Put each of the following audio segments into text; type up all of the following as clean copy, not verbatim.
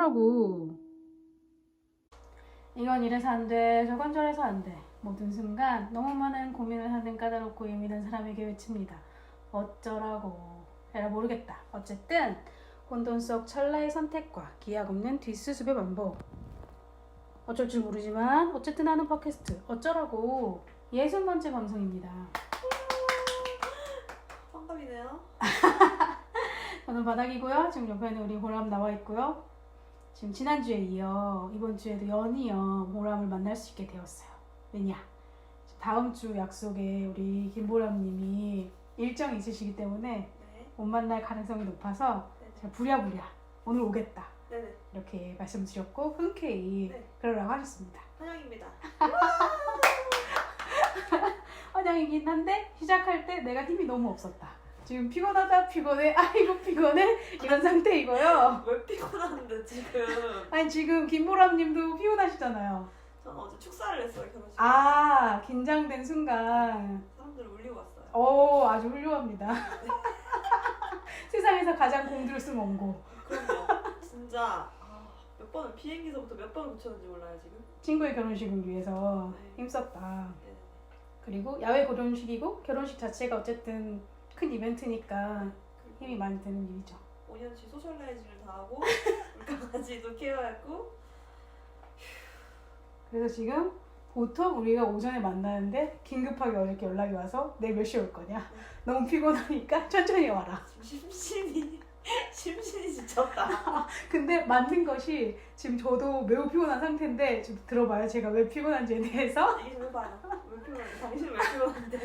어쩌라고. 이건 이래서 안 돼, 저건 저래서 안 돼. 모든 순간 너무 많은 고민을 하는 까다롭고 예민한 사람에게 외칩니다. 어쩌라고. 에라 모르겠다. 어쨌든 혼돈 속 찰나의 선택과 기약 없는 뒷수습의 반복. 어쩔 줄 모르지만 어쨌든 하는 팟캐스트 어쩌라고. 60번째 방송입니다. 환갑이네요. 저는 바닥이고요. 지금 옆에는 우리 보람 나와 있고요. 지금 지난주에 이어 이번 주에도 연이어 보람을 만날 수 있게 되었어요. 왜냐? 다음 주 약속에 우리 김보람님이 일정이 있으시기 때문에 네. 못 만날 가능성이 높아서 네네. 제가 부랴부랴 오늘 오겠다 네네. 이렇게 말씀드렸고 흔쾌히 네. 그러라고 하셨습니다. 환영입니다. 환영이긴 한데 시작할 때 내가 힘이 너무 없었다. 지금 피곤하다 피곤해 아이고 피곤해 이런 상태이고요. 왜 피곤한데 지금? 아니 지금 김보람님도 피곤하시잖아요. 저는 어제 축사를 했어요, 결혼식. 아 긴장된 순간 사람들을 울리고 왔어요. 오 아주 훌륭합니다. 세상에서 가장 공들을 쓴 원고. 그럼요. 진짜 몇 번을 비행기서부터 몇 번을 붙였는지 몰라요 지금. 친구의 결혼식을 위해서 네. 힘썼다. 네. 그리고 야외 결혼식이고 결혼식 자체가 어쨌든 큰 이벤트니까 힘이 많이 드는 일이죠. 5년치 소셜라이징을 다 하고 우리 강아지도 케어했고. 그래서 지금 보통 우리가 오전에 만나는데 긴급하게 어저께 연락이 와서 내일 몇 시에 올 거냐? 너무 피곤하니까 천천히 와라. 지금 심신이 지쳤다. 근데 맞는 것이 지금 저도 매우 피곤한 상태인데 좀 들어봐요. 제가 왜 피곤한지에 대해서. 얘기 좀 해봐요. 왜 피곤한데? 당신은 왜 피곤한데?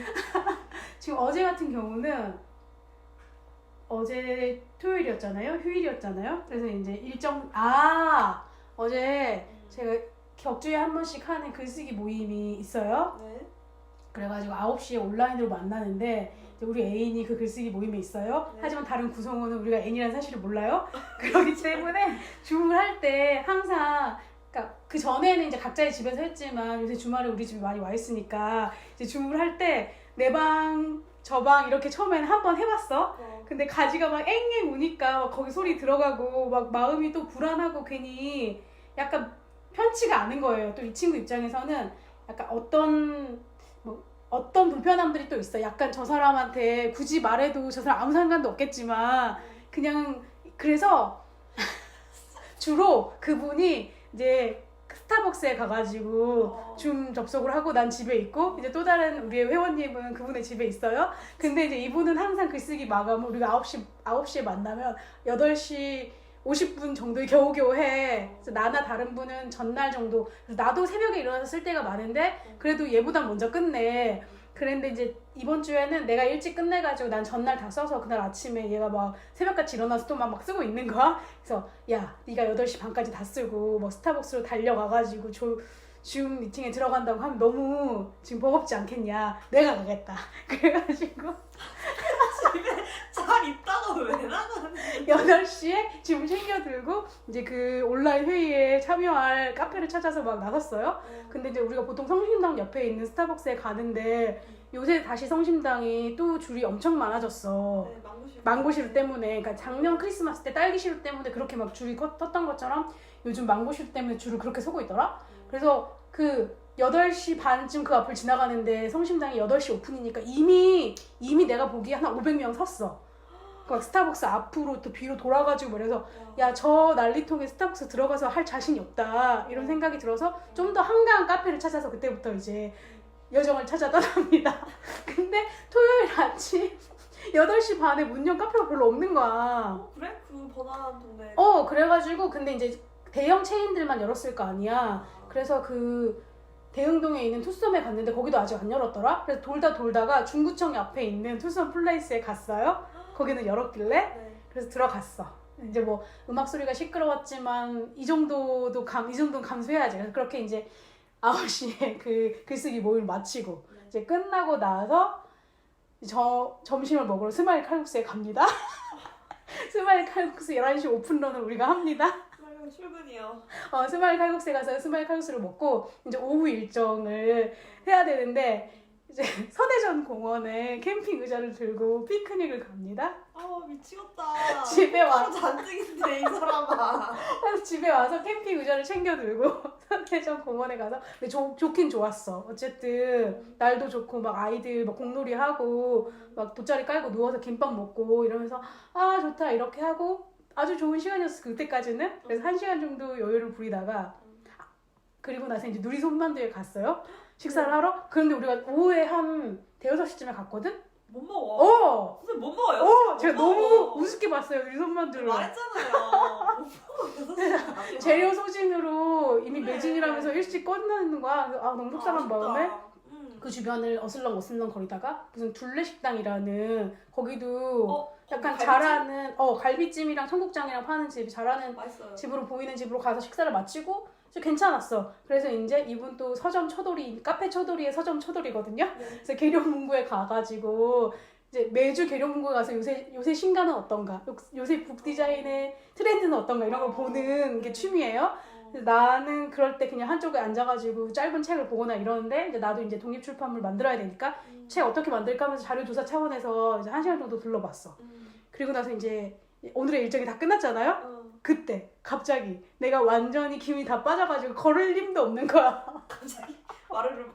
지금 어제 같은 경우는 어제 토요일이었잖아요. 휴일이었잖아요. 그래서 이제 어제 제가 격주에 한 번씩 하는 글쓰기 모임이 있어요. 네. 그래가지고 9시에 온라인으로 만나는데 이제 우리 애인이 그 글쓰기 모임에 있어요. 네. 하지만 다른 구성원은 우리가 애인이라는 사실을 몰라요. 그렇기 때문에 줌을 할 때 항상 그러니까 그 전에는 이제 각자의 집에서 했지만 요새 주말에 우리 집에 많이 와 있으니까 이제 줌을 할 때 내 방, 저 방 이렇게 처음에는 한 번 해봤어. 근데 가지가 막 앵앵 우니까 막 거기 소리 들어가고 막 마음이 또 불안하고 괜히 약간 편치가 않은 거예요. 또 이 친구 입장에서는 약간 어떤 불편함들이 또 있어. 약간 저 사람한테 굳이 말해도 저 사람 아무 상관도 없겠지만 그냥 그래서 주로 그분이 이제 스타벅스에 가가지고 줌 접속을 하고 난 집에 있고 이제 또 다른 우리의 회원님은 그분의 집에 있어요. 근데 이제 이분은 항상 글쓰기 마감을 우리가 9시에 만나면 8시 50분 정도에 겨우겨우 해. 그래서 나나 다른 분은 전날 정도. 그래서 나도 새벽에 일어나서 쓸 때가 많은데 그래도 얘보다 먼저 끝내. 그랬는데 이제 이번 주에는 내가 일찍 끝내가지고 난 전날 다 써서 그날 아침에 얘가 막 새벽같이 일어나서 또 막 쓰고 있는 거야. 그래서 야 네가 8시 반까지 다 쓰고 뭐 스타벅스로 달려가가지고 줌 미팅에 들어간다고 하면 너무 지금 버겁지 않겠냐. 내가 가겠다. 그래가지고 집에 잘 있다가 왜 나가는지. 8시에 짐을 챙겨들고 이제 그 온라인 회의에 참여할 카페를 찾아서 막 나섰어요. 근데 이제 우리가 보통 성심당 옆에 있는 스타벅스에 가는데 요새 다시 성심당이 또 줄이 엄청 많아졌어. 네, 망고 시루 때문에. 그러니까 작년 크리스마스 때 딸기 시루 때문에 그렇게 막 줄이 컸던 것처럼 요즘 망고 시루 때문에 줄을 그렇게 서고 있더라. 그래서 그 8시 반쯤 그 앞을 지나가는데 성심당이 8시 오픈이니까 이미 내가 보기에 한 500명 섰어. 그 스타벅스 앞으로 또 뒤로 돌아가지고 그래서 야 저 난리통에 스타벅스 들어가서 할 자신이 없다 이런 생각이 들어서 좀 더 한가한 카페를 찾아서 그때부터 이제 여정을 찾아 떠납니다. 근데 토요일 아침 8시 반에 문 연 카페가 별로 없는 거야. 그래? 그 번화한 동네. 그래가지고 근데 이제 대형 체인들만 열었을 거 아니야. 그래서 그 대흥동에 있는 투썸에 갔는데 거기도 아직 안 열었더라. 그래서 돌다가 중구청 옆에 있는 투썸 플레이스에 갔어요. 거기는 열었길래 네. 그래서 들어갔어. 이제 뭐 음악 소리가 시끄러웠지만 이 정도는 감수해야지. 그래서 그렇게 이제 9시에 그 글쓰기 모임을 마치고 네. 이제 끝나고 나서 점심을 먹으러 스마일 칼국수에 갑니다. 스마일 칼국수 11시 오픈런을 우리가 합니다. 출근이요. 스마일 칼국수에 가서 스마일 칼국수를 먹고 이제 오후 일정을 해야 되는데 이제 서대전 공원에 캠핑 의자를 들고 피크닉을 갑니다. 미치겠다. 집에 바로 잔뜩인데 이 사람아. 그래서 집에 와서 캠핑 의자를 챙겨 들고 선대전 공원에 가서 근데 좋긴 좋았어. 어쨌든 날도 좋고 막 아이들 막 공놀이 하고 막 돗자리 깔고 누워서 김밥 먹고 이러면서 아 좋다 이렇게 하고 아주 좋은 시간이었어 그때까지는. 그래서 1시간 정도 여유를 부리다가 그리고 나서 이제 누리손만두에 갔어요. 식사를 하러. 그런데 우리가 오후에 한 대여섯 시쯤에 갔거든. 못 먹어. 선생님 못 먹어요. 제가 못 너무 먹어. 우습게 봤어요 누리손만두를. 말했잖아요. 못 먹어. 재료 소진으로 이미 매진이라면서 일찍 끝나는 거야. 그래서 너무 속상한 마음에 그 주변을 어슬렁 거리다가 무슨 둘레식당이라는 거기도 약간 갈비찜? 잘하는 갈비찜이랑 청국장이랑 파는 집 잘하는 맛있어요. 집으로 보이는 집으로 가서 식사를 마치고 괜찮았어. 그래서 이제 이분 또 서점 초돌이 카페 초돌이의 서점 초돌이거든요. 네. 그래서 계룡문구에 가가지고 이제 매주 계룡문구에 가서 요새 신가는 어떤가, 요새 북 디자인의 트렌드는 어떤가 이런 걸 보는 게 취미예요. 그래서 나는 그럴 때 그냥 한쪽에 앉아가지고 짧은 책을 보거나 이러는데 이제 나도 이제 독립출판물 만들어야 되니까 책 어떻게 만들까 하면서 자료 조사 차원에서 이제 1시간 정도 둘러봤어. 그리고 나서 이제 오늘의 일정이 다 끝났잖아요. 그때 갑자기 내가 완전히 기운이 다 빠져가지고 걸을 힘도 없는 거야. 갑자기 말을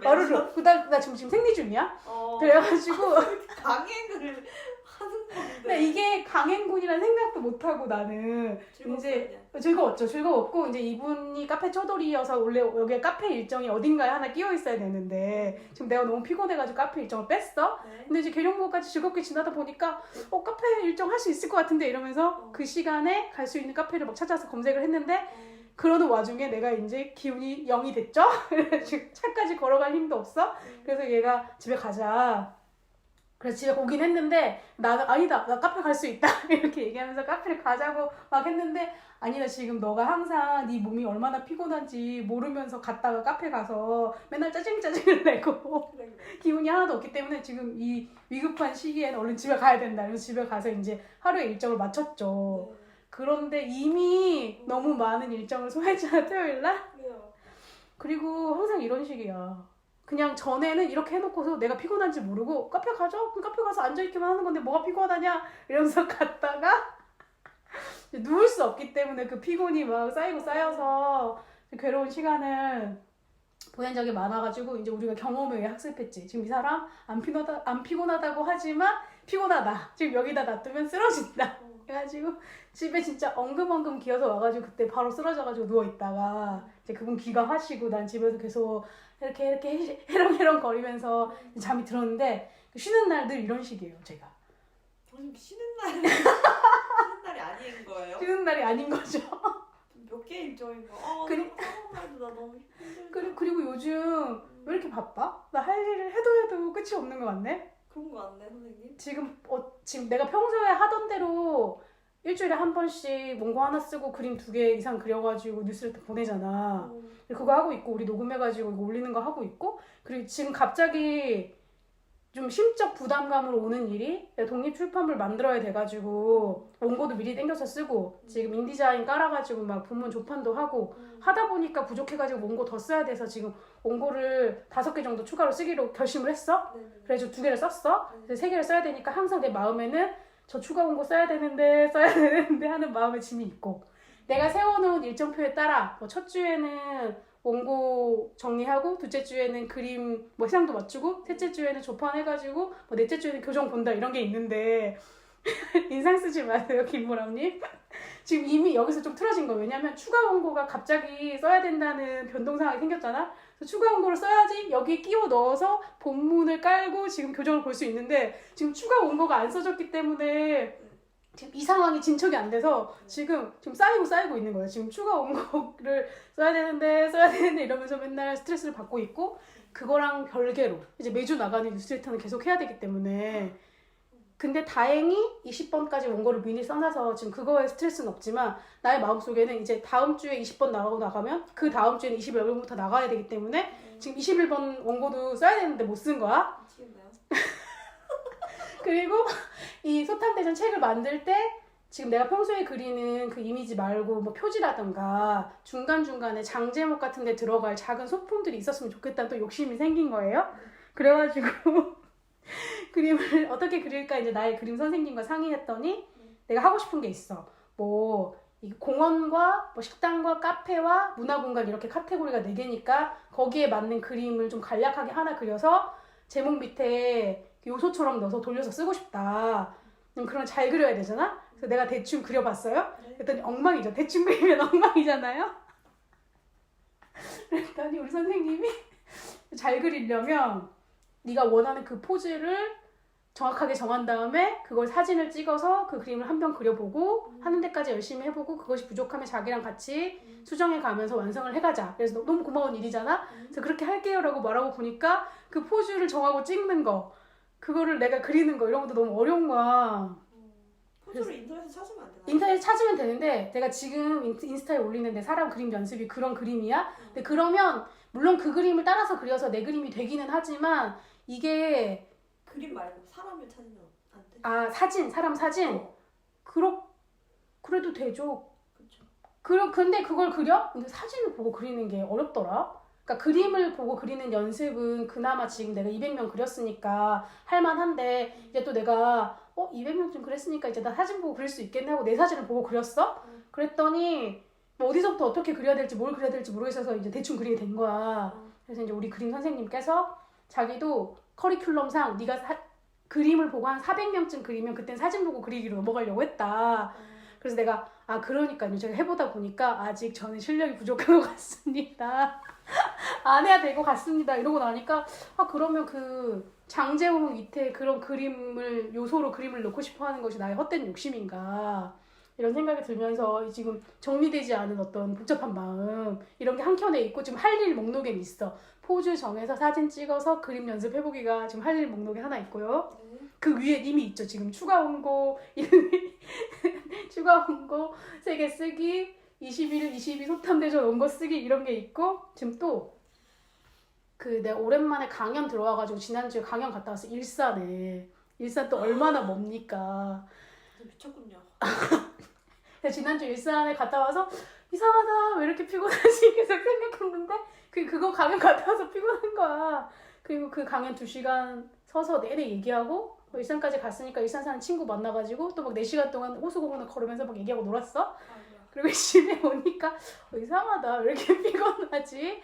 마루로. 나 지금 생리 중이야. 그래가지고 강행을 하는 건데. 근데 이게 강행군이라는 생각도 못하고 나는 이제 즐거웠고 이제 이분이 카페 초돌이여서 원래 여기 카페 일정이 어딘가에 하나 끼어 있어야 되는데 지금 내가 너무 피곤해가지고 카페 일정을 뺐어. 네. 근데 이제 계룡문구까지 즐겁게 지나다 보니까 카페 일정 할 수 있을 것 같은데 이러면서 그 시간에 갈 수 있는 카페를 막 찾아서 검색을 했는데 그러는 와중에 내가 이제 기운이 0이 됐죠? 그래가지고 차까지 걸어갈 힘도 없어. 그래서 얘가 집에 가자. 그래서 집에 오긴 했는데 나는 아니다 나 카페 갈 수 있다 이렇게 얘기하면서 카페를 가자고 막 했는데 아니다 지금 너가 항상 네 몸이 얼마나 피곤한지 모르면서 갔다가 카페 가서 맨날 짜증을 내고 그래. 기운이 하나도 없기 때문에 지금 이 위급한 시기에는 얼른 집에 가야 된다. 그래서 집에 가서 이제 하루의 일정을 마쳤죠. 그런데 이미 너무 많은 일정을 소화했잖아 토요일날. 그래요. 그리고 항상 이런 식이야. 그냥 전에는 이렇게 해놓고서 내가 피곤한지 모르고 카페 가자? 그럼 카페 가서 앉아있기만 하는 건데 뭐가 피곤하냐? 이러면서 갔다가 누울 수 없기 때문에 그 피곤이 막 쌓여서 괴로운 시간을 보낸 적이 많아가지고 이제 우리가 경험에 의해 학습했지. 지금 이 사람 안 피곤하다고 하지만 피곤하다. 지금 여기다 놔두면 쓰러진다. 그래가지고 집에 진짜 엉금엉금 기어서 와가지고 그때 바로 쓰러져가지고 누워있다가 이제 그분 귀가하시고 난 집에서 계속 이렇게 해렁해렁 거리면서 잠이 들었는데 쉬는 날 늘 이런 식이에요 제가. 쉬는 날이 아닌 거예요? 쉬는 날이 아닌 거죠. 몇 개 일정인 거. 날도 나 너무 힘들다. 그리고 요즘 왜 이렇게 바빠? 나 할 일을 해도 끝이 없는 것 같네. 그런 거 같네 선생님. 지금 내가 평소에 하던 대로 일주일에 한 번씩 원고 하나 쓰고 그림 2개 이상 그려가지고 뉴스레터 보내잖아. 그거 하고 있고 우리 녹음해가지고 이거 올리는 거 하고 있고 그리고 지금 갑자기 좀 심적 부담감으로 오는 일이 내가 독립출판물 만들어야 돼가지고 원고도 미리 땡겨서 쓰고 지금 인디자인 깔아가지고 막 본문 조판도 하고 하다 보니까 부족해가지고 원고 더 써야 돼서 지금 원고를 5개 정도 추가로 쓰기로 결심을 했어. 그래서 2개를 썼어. 그래서 3개를 써야 되니까 항상 내 마음에는 저 추가 원고 써야 되는데 하는 마음의 짐이 있고 내가 세워놓은 일정표에 따라 뭐 첫 주에는 원고 정리하고 둘째 주에는 그림 시장도 맞추고 셋째 주에는 조판해가지고 뭐 넷째 주에는 교정 본다 이런 게 있는데 인상 쓰지 마세요 김보람님. 지금 이미 여기서 좀 틀어진 거예요. 왜냐면 추가 원고가 갑자기 써야 된다는 변동 상황이 생겼잖아. 그래서 추가 원고를 써야지 여기에 끼워 넣어서 본문을 깔고 지금 교정을 볼 수 있는데 지금 추가 원고가 안 써졌기 때문에 지금 이 상황이 진척이 안 돼서 지금 쌓이고 있는 거예요. 지금 추가 원고를 써야 되는데 이러면서 맨날 스트레스를 받고 있고 그거랑 별개로 이제 매주 나가는 뉴스레터는 계속 해야 되기 때문에 근데 다행히 20번까지 원고를 미리 써놔서 지금 그거에 스트레스는 없지만 나의 마음속에는 이제 다음 주에 20번 나가면 그 다음 주에는 21번부터 나가야 되기 때문에 지금 21번 원고도 써야 되는데 못 쓴 거야. 미치겠네요. 그리고 이 소탐대전 책을 만들 때 지금 내가 평소에 그리는 그 이미지 말고 뭐 표지라던가 중간중간에 장제목 같은 데 들어갈 작은 소품들이 있었으면 좋겠다는 또 욕심이 생긴 거예요. 그래가지고 그림을 어떻게 그릴까 이제 나의 그림 선생님과 상의했더니 내가 하고 싶은 게 있어. 뭐 이 공원과 뭐 식당과 카페와 문화공간 이렇게 카테고리가 4개니까 거기에 맞는 그림을 좀 간략하게 하나 그려서 제목 밑에 요소처럼 넣어서 돌려서 쓰고 싶다. 그러면 잘 그려야 되잖아? 그래서 내가 대충 그려봤어요. 그랬더니 엉망이죠. 대충 그리면 엉망이잖아요. 그랬더니 우리 선생님이 잘 그리려면 네가 원하는 그 포즈를 정확하게 정한 다음에 그걸 사진을 찍어서 그 그림을 한 번 그려보고 하는 데까지 열심히 해보고 그것이 부족하면 자기랑 같이 수정해 가면서 완성을 해가자. 그래서 너무 고마운 일이잖아. 그래서 그렇게 할게요 라고 말하고 보니까 그 포즈를 정하고 찍는 거 그거를 내가 그리는 거 이런 것도 너무 어려운 거야. 포즈를 인터넷에 찾으면 안 되나? 인터넷에 찾으면 되는데 내가 지금 인스타에 올리는데 사람 그림 연습이 그런 그림이야. 근데 그러면 물론 그 그림을 따라서 그려서 내 그림이 되기는 하지만 이게 그림 말고 사람을 찾으면 안 돼? 아 사진 사람 사진 그래도 되죠. 그렇죠. 근데 그걸 그려? 근데 사진을 보고 그리는 게 어렵더라. 그러니까 그림을 보고 그리는 연습은 그나마 지금 내가 200명 그렸으니까 할만한데 이제 또 내가 200명쯤 그렸으니까 이제 나 사진 보고 그릴 수 있겠네 하고 내 사진을 보고 그렸어? 그랬더니 뭐 어디서부터 어떻게 그려야 될지 뭘 그려야 될지 모르겠어서 이제 대충 그리게 된 거야. 그래서 이제 우리 그림 선생님께서 자기도 커리큘럼상 네가 그림을 보고 한 400명쯤 그리면 그땐 사진 보고 그리기로 넘어가려고 했다. 그래서 내가 그러니까요. 제가 해보다 보니까 아직 저는 실력이 부족한 것 같습니다. 안 해야 될 것 같습니다. 이러고 나니까 그러면 그 장제홍 밑에 그런 요소로 그림을 넣고 싶어 하는 것이 나의 헛된 욕심인가 이런 생각이 들면서 지금 정리되지 않은 어떤 복잡한 마음 이런 게 한켠에 있고 지금 할 일 목록에 있어. 포즈 정해서 사진 찍어서 그림 연습해보기가 지금 할 일 목록에 하나 있고요. 그 위에 이미 있죠. 지금 추가 홍보 추가 홍보 3개 쓰기 21, 22 소탐대전 원고 쓰기 이런 게 있고 지금 또 내가 오랜만에 강연 들어와가지고 지난주에 강연 갔다 왔어. 일산에. 일산 또 얼마나 멉니까. 미쳤군요. 지난주 일산에 갔다 와서 이상하다 왜 이렇게 피곤하지 계속 생각했는데 그거 강연 갔다 와서 피곤한 거야. 그리고 그 강연 2시간 서서 내내 얘기하고 일산까지 갔으니까 일산 사는 친구 만나가지고 또 막 4시간 동안 호수공원을 걸으면서 막 얘기하고 놀았어. 그리고 집에 오니까 이상하다 왜 이렇게 피곤하지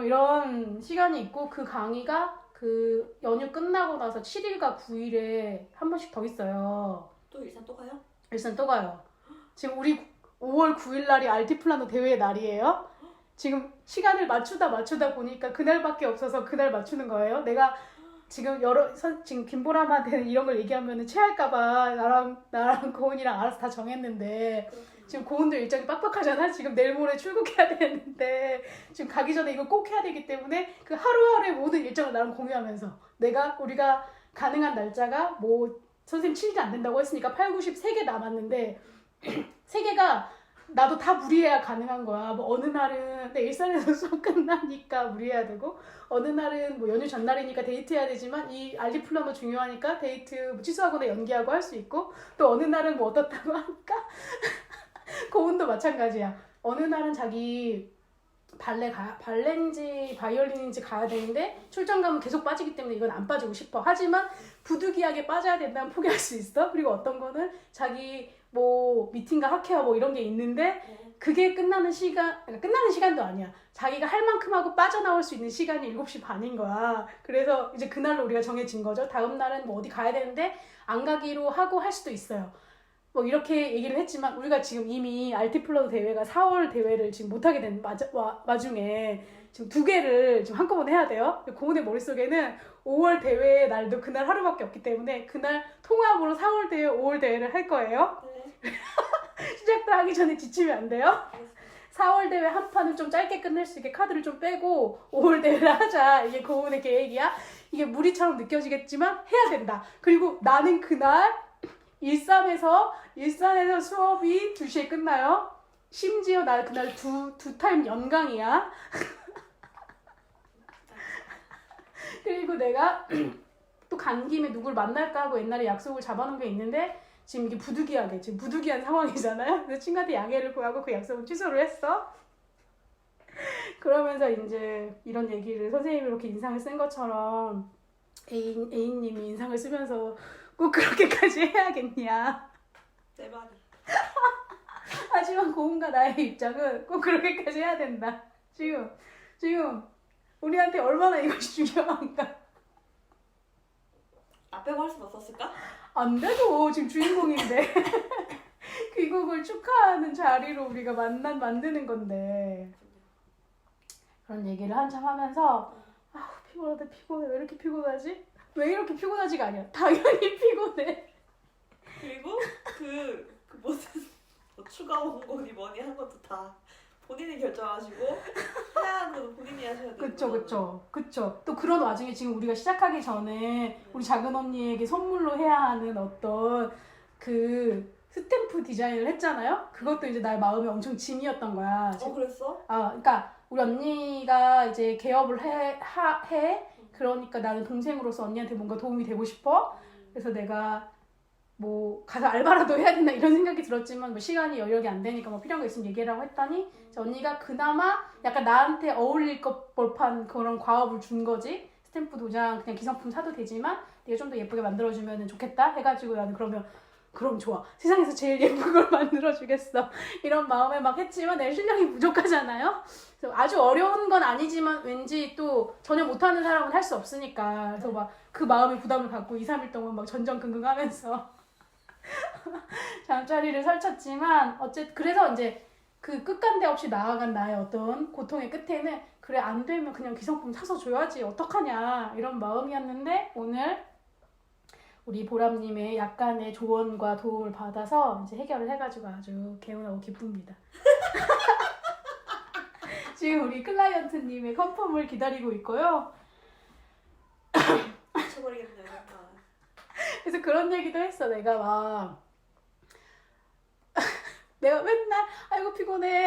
이런 시간이 있고 그 강의가 그 연휴 끝나고 나서 7일과 9일에 한 번씩 더 있어요. 또 일산 또 가요? 일산 또 가요. 지금 우리 5월 9일 날이 알티플라노 대회 날이에요. 지금 시간을 맞추다 보니까 그날밖에 없어서 그날 맞추는 거예요. 내가 지금 지금 김보람한테는 이런 걸 얘기하면 체할까봐 나랑 고은이랑 알아서 다 정했는데 지금 고은도 일정이 빡빡하잖아. 지금 내일 모레 출국해야 되는데 지금 가기 전에 이거 꼭 해야 되기 때문에 그 하루하루의 모든 일정을 나랑 공유하면서 우리가 가능한 날짜가 뭐 선생님 7일이 안 된다고 했으니까 8, 90, 3개 남았는데 3개가 나도 다 무리해야 가능한 거야. 뭐 어느 날은 내 일산에서 수업 끝나니까 무리해야 되고 어느 날은 뭐 연휴 전날이니까 데이트해야 되지만 이 알리플라노 중요하니까 데이트 뭐 취소하거나 연기하고 할 수 있고 또 어느 날은 뭐 어떻다고 하니까 고은도 마찬가지야. 어느 날은 자기 발레인지 바이올린인지 가야 되는데 출장 가면 계속 빠지기 때문에 이건 안 빠지고 싶어. 하지만 부득이하게 빠져야 된다면 포기할 수 있어. 그리고 어떤 거는 자기 뭐 미팅과 학회와 뭐 이런 게 있는데 그게 끝나는 시간도 아니야. 자기가 할 만큼 하고 빠져나올 수 있는 시간이 7시 반인 거야. 그래서 이제 그날로 우리가 정해진 거죠. 다음 날은 뭐 어디 가야 되는데 안 가기로 하고 할 수도 있어요. 뭐 이렇게 얘기를 했지만 우리가 지금 이미 알티플라노 대회가 4월 대회를 지금 못하게 된 와중에 지금 2개를 지금 한꺼번에 해야 돼요. 고은의 머릿속에는 5월 대회 날도 그날 하루밖에 없기 때문에 그날 통합으로 4월 대회, 5월 대회를 할 거예요. 시작도 하기 전에 지치면 안 돼요. 4월 대회 한 판을 좀 짧게 끝낼 수 있게 카드를 좀 빼고 5월 대회를 하자. 이게 고은의 계획이야. 이게 무리처럼 느껴지겠지만 해야 된다. 그리고 나는 그날 일산에서 수업이 2시에 끝나요. 심지어 나 그날 두 타임 연강이야. 그리고 내가 또 간 김에 누굴 만날까 하고 옛날에 약속을 잡아놓은 게 있는데 지금 이게 부득이한 상황이잖아요. 그래서 친구한테 양해를 구하고 그 약속을 취소를 했어. 그러면서 이제 이런 얘기를 선생님이 이렇게 인상을 쓴 것처럼 애인님이 인상을 쓰면서 꼭 그렇게까지 해야겠냐. 내 말이. 하지만 고은과 나의 입장은 꼭 그렇게까지 해야 된다. 지금 우리한테 얼마나 이것이 중요한가. 나 빼고 할 수는 없었을까? 안 돼도 지금 주인공인데. 귀국을 축하하는 자리로 우리가 만드는 건데. 그런 얘기를 한참 하면서 피곤해. 왜 이렇게 피곤하지? 왜 이렇게 피곤하지가 아니야. 당연히 피곤해. 그리고 그 무슨 뭐 추가 원고니 뭐니 한 것도 다 본인이 결정하시고 해야 하는 것도 본인이 하셔야 되는 그쵸. 또 그런 와중에 지금 우리가 시작하기 전에 우리 작은 언니에게 선물로 해야 하는 어떤 그 스탬프 디자인을 했잖아요. 그것도 이제 나의 마음에 엄청 짐이었던 거야. 그랬어? 그러니까 우리 언니가 이제 개업을 해. 그러니까 나는 동생으로서 언니한테 뭔가 도움이 되고 싶어. 그래서 내가 뭐 가서 알바라도 해야 된다 이런 생각이 들었지만 뭐 시간이 여력이 안 되니까 뭐 필요한 거 있으면 얘기하라고 했더니 언니가 그나마 약간 나한테 어울릴 것 법한 그런 과업을 준 거지. 스탬프 도장 그냥 기성품 사도 되지만 네가 좀 더 예쁘게 만들어주면 좋겠다 해가지고 나는 그럼 좋아. 세상에서 제일 예쁜 걸 만들어주겠어. 이런 마음에 막 했지만 내 실력이 부족하잖아요. 그래서 아주 어려운 건 아니지만 왠지 또 전혀 못하는 사람은 할 수 없으니까. 그래서 막 그 마음의 부담을 갖고 2, 3일 동안 막 전전긍긍 하면서 잠자리를 설쳤지만 그래서 이제 그 끝간데 없이 나아간 나의 어떤 고통의 끝에는 그래 안 되면 그냥 기성품 사서 줘야지 어떡하냐 이런 마음이었는데 오늘 우리 보람님의 약간의 조언과 도움을 받아서 이제 해결을 해가지고 아주 개운하고 기쁩니다. 지금 우리 클라이언트님의 컨펌을 기다리고 있고요. 미쳐버리겠네요. 그래서 그런 얘기도 했어. 내가 맨날 아이고 피곤해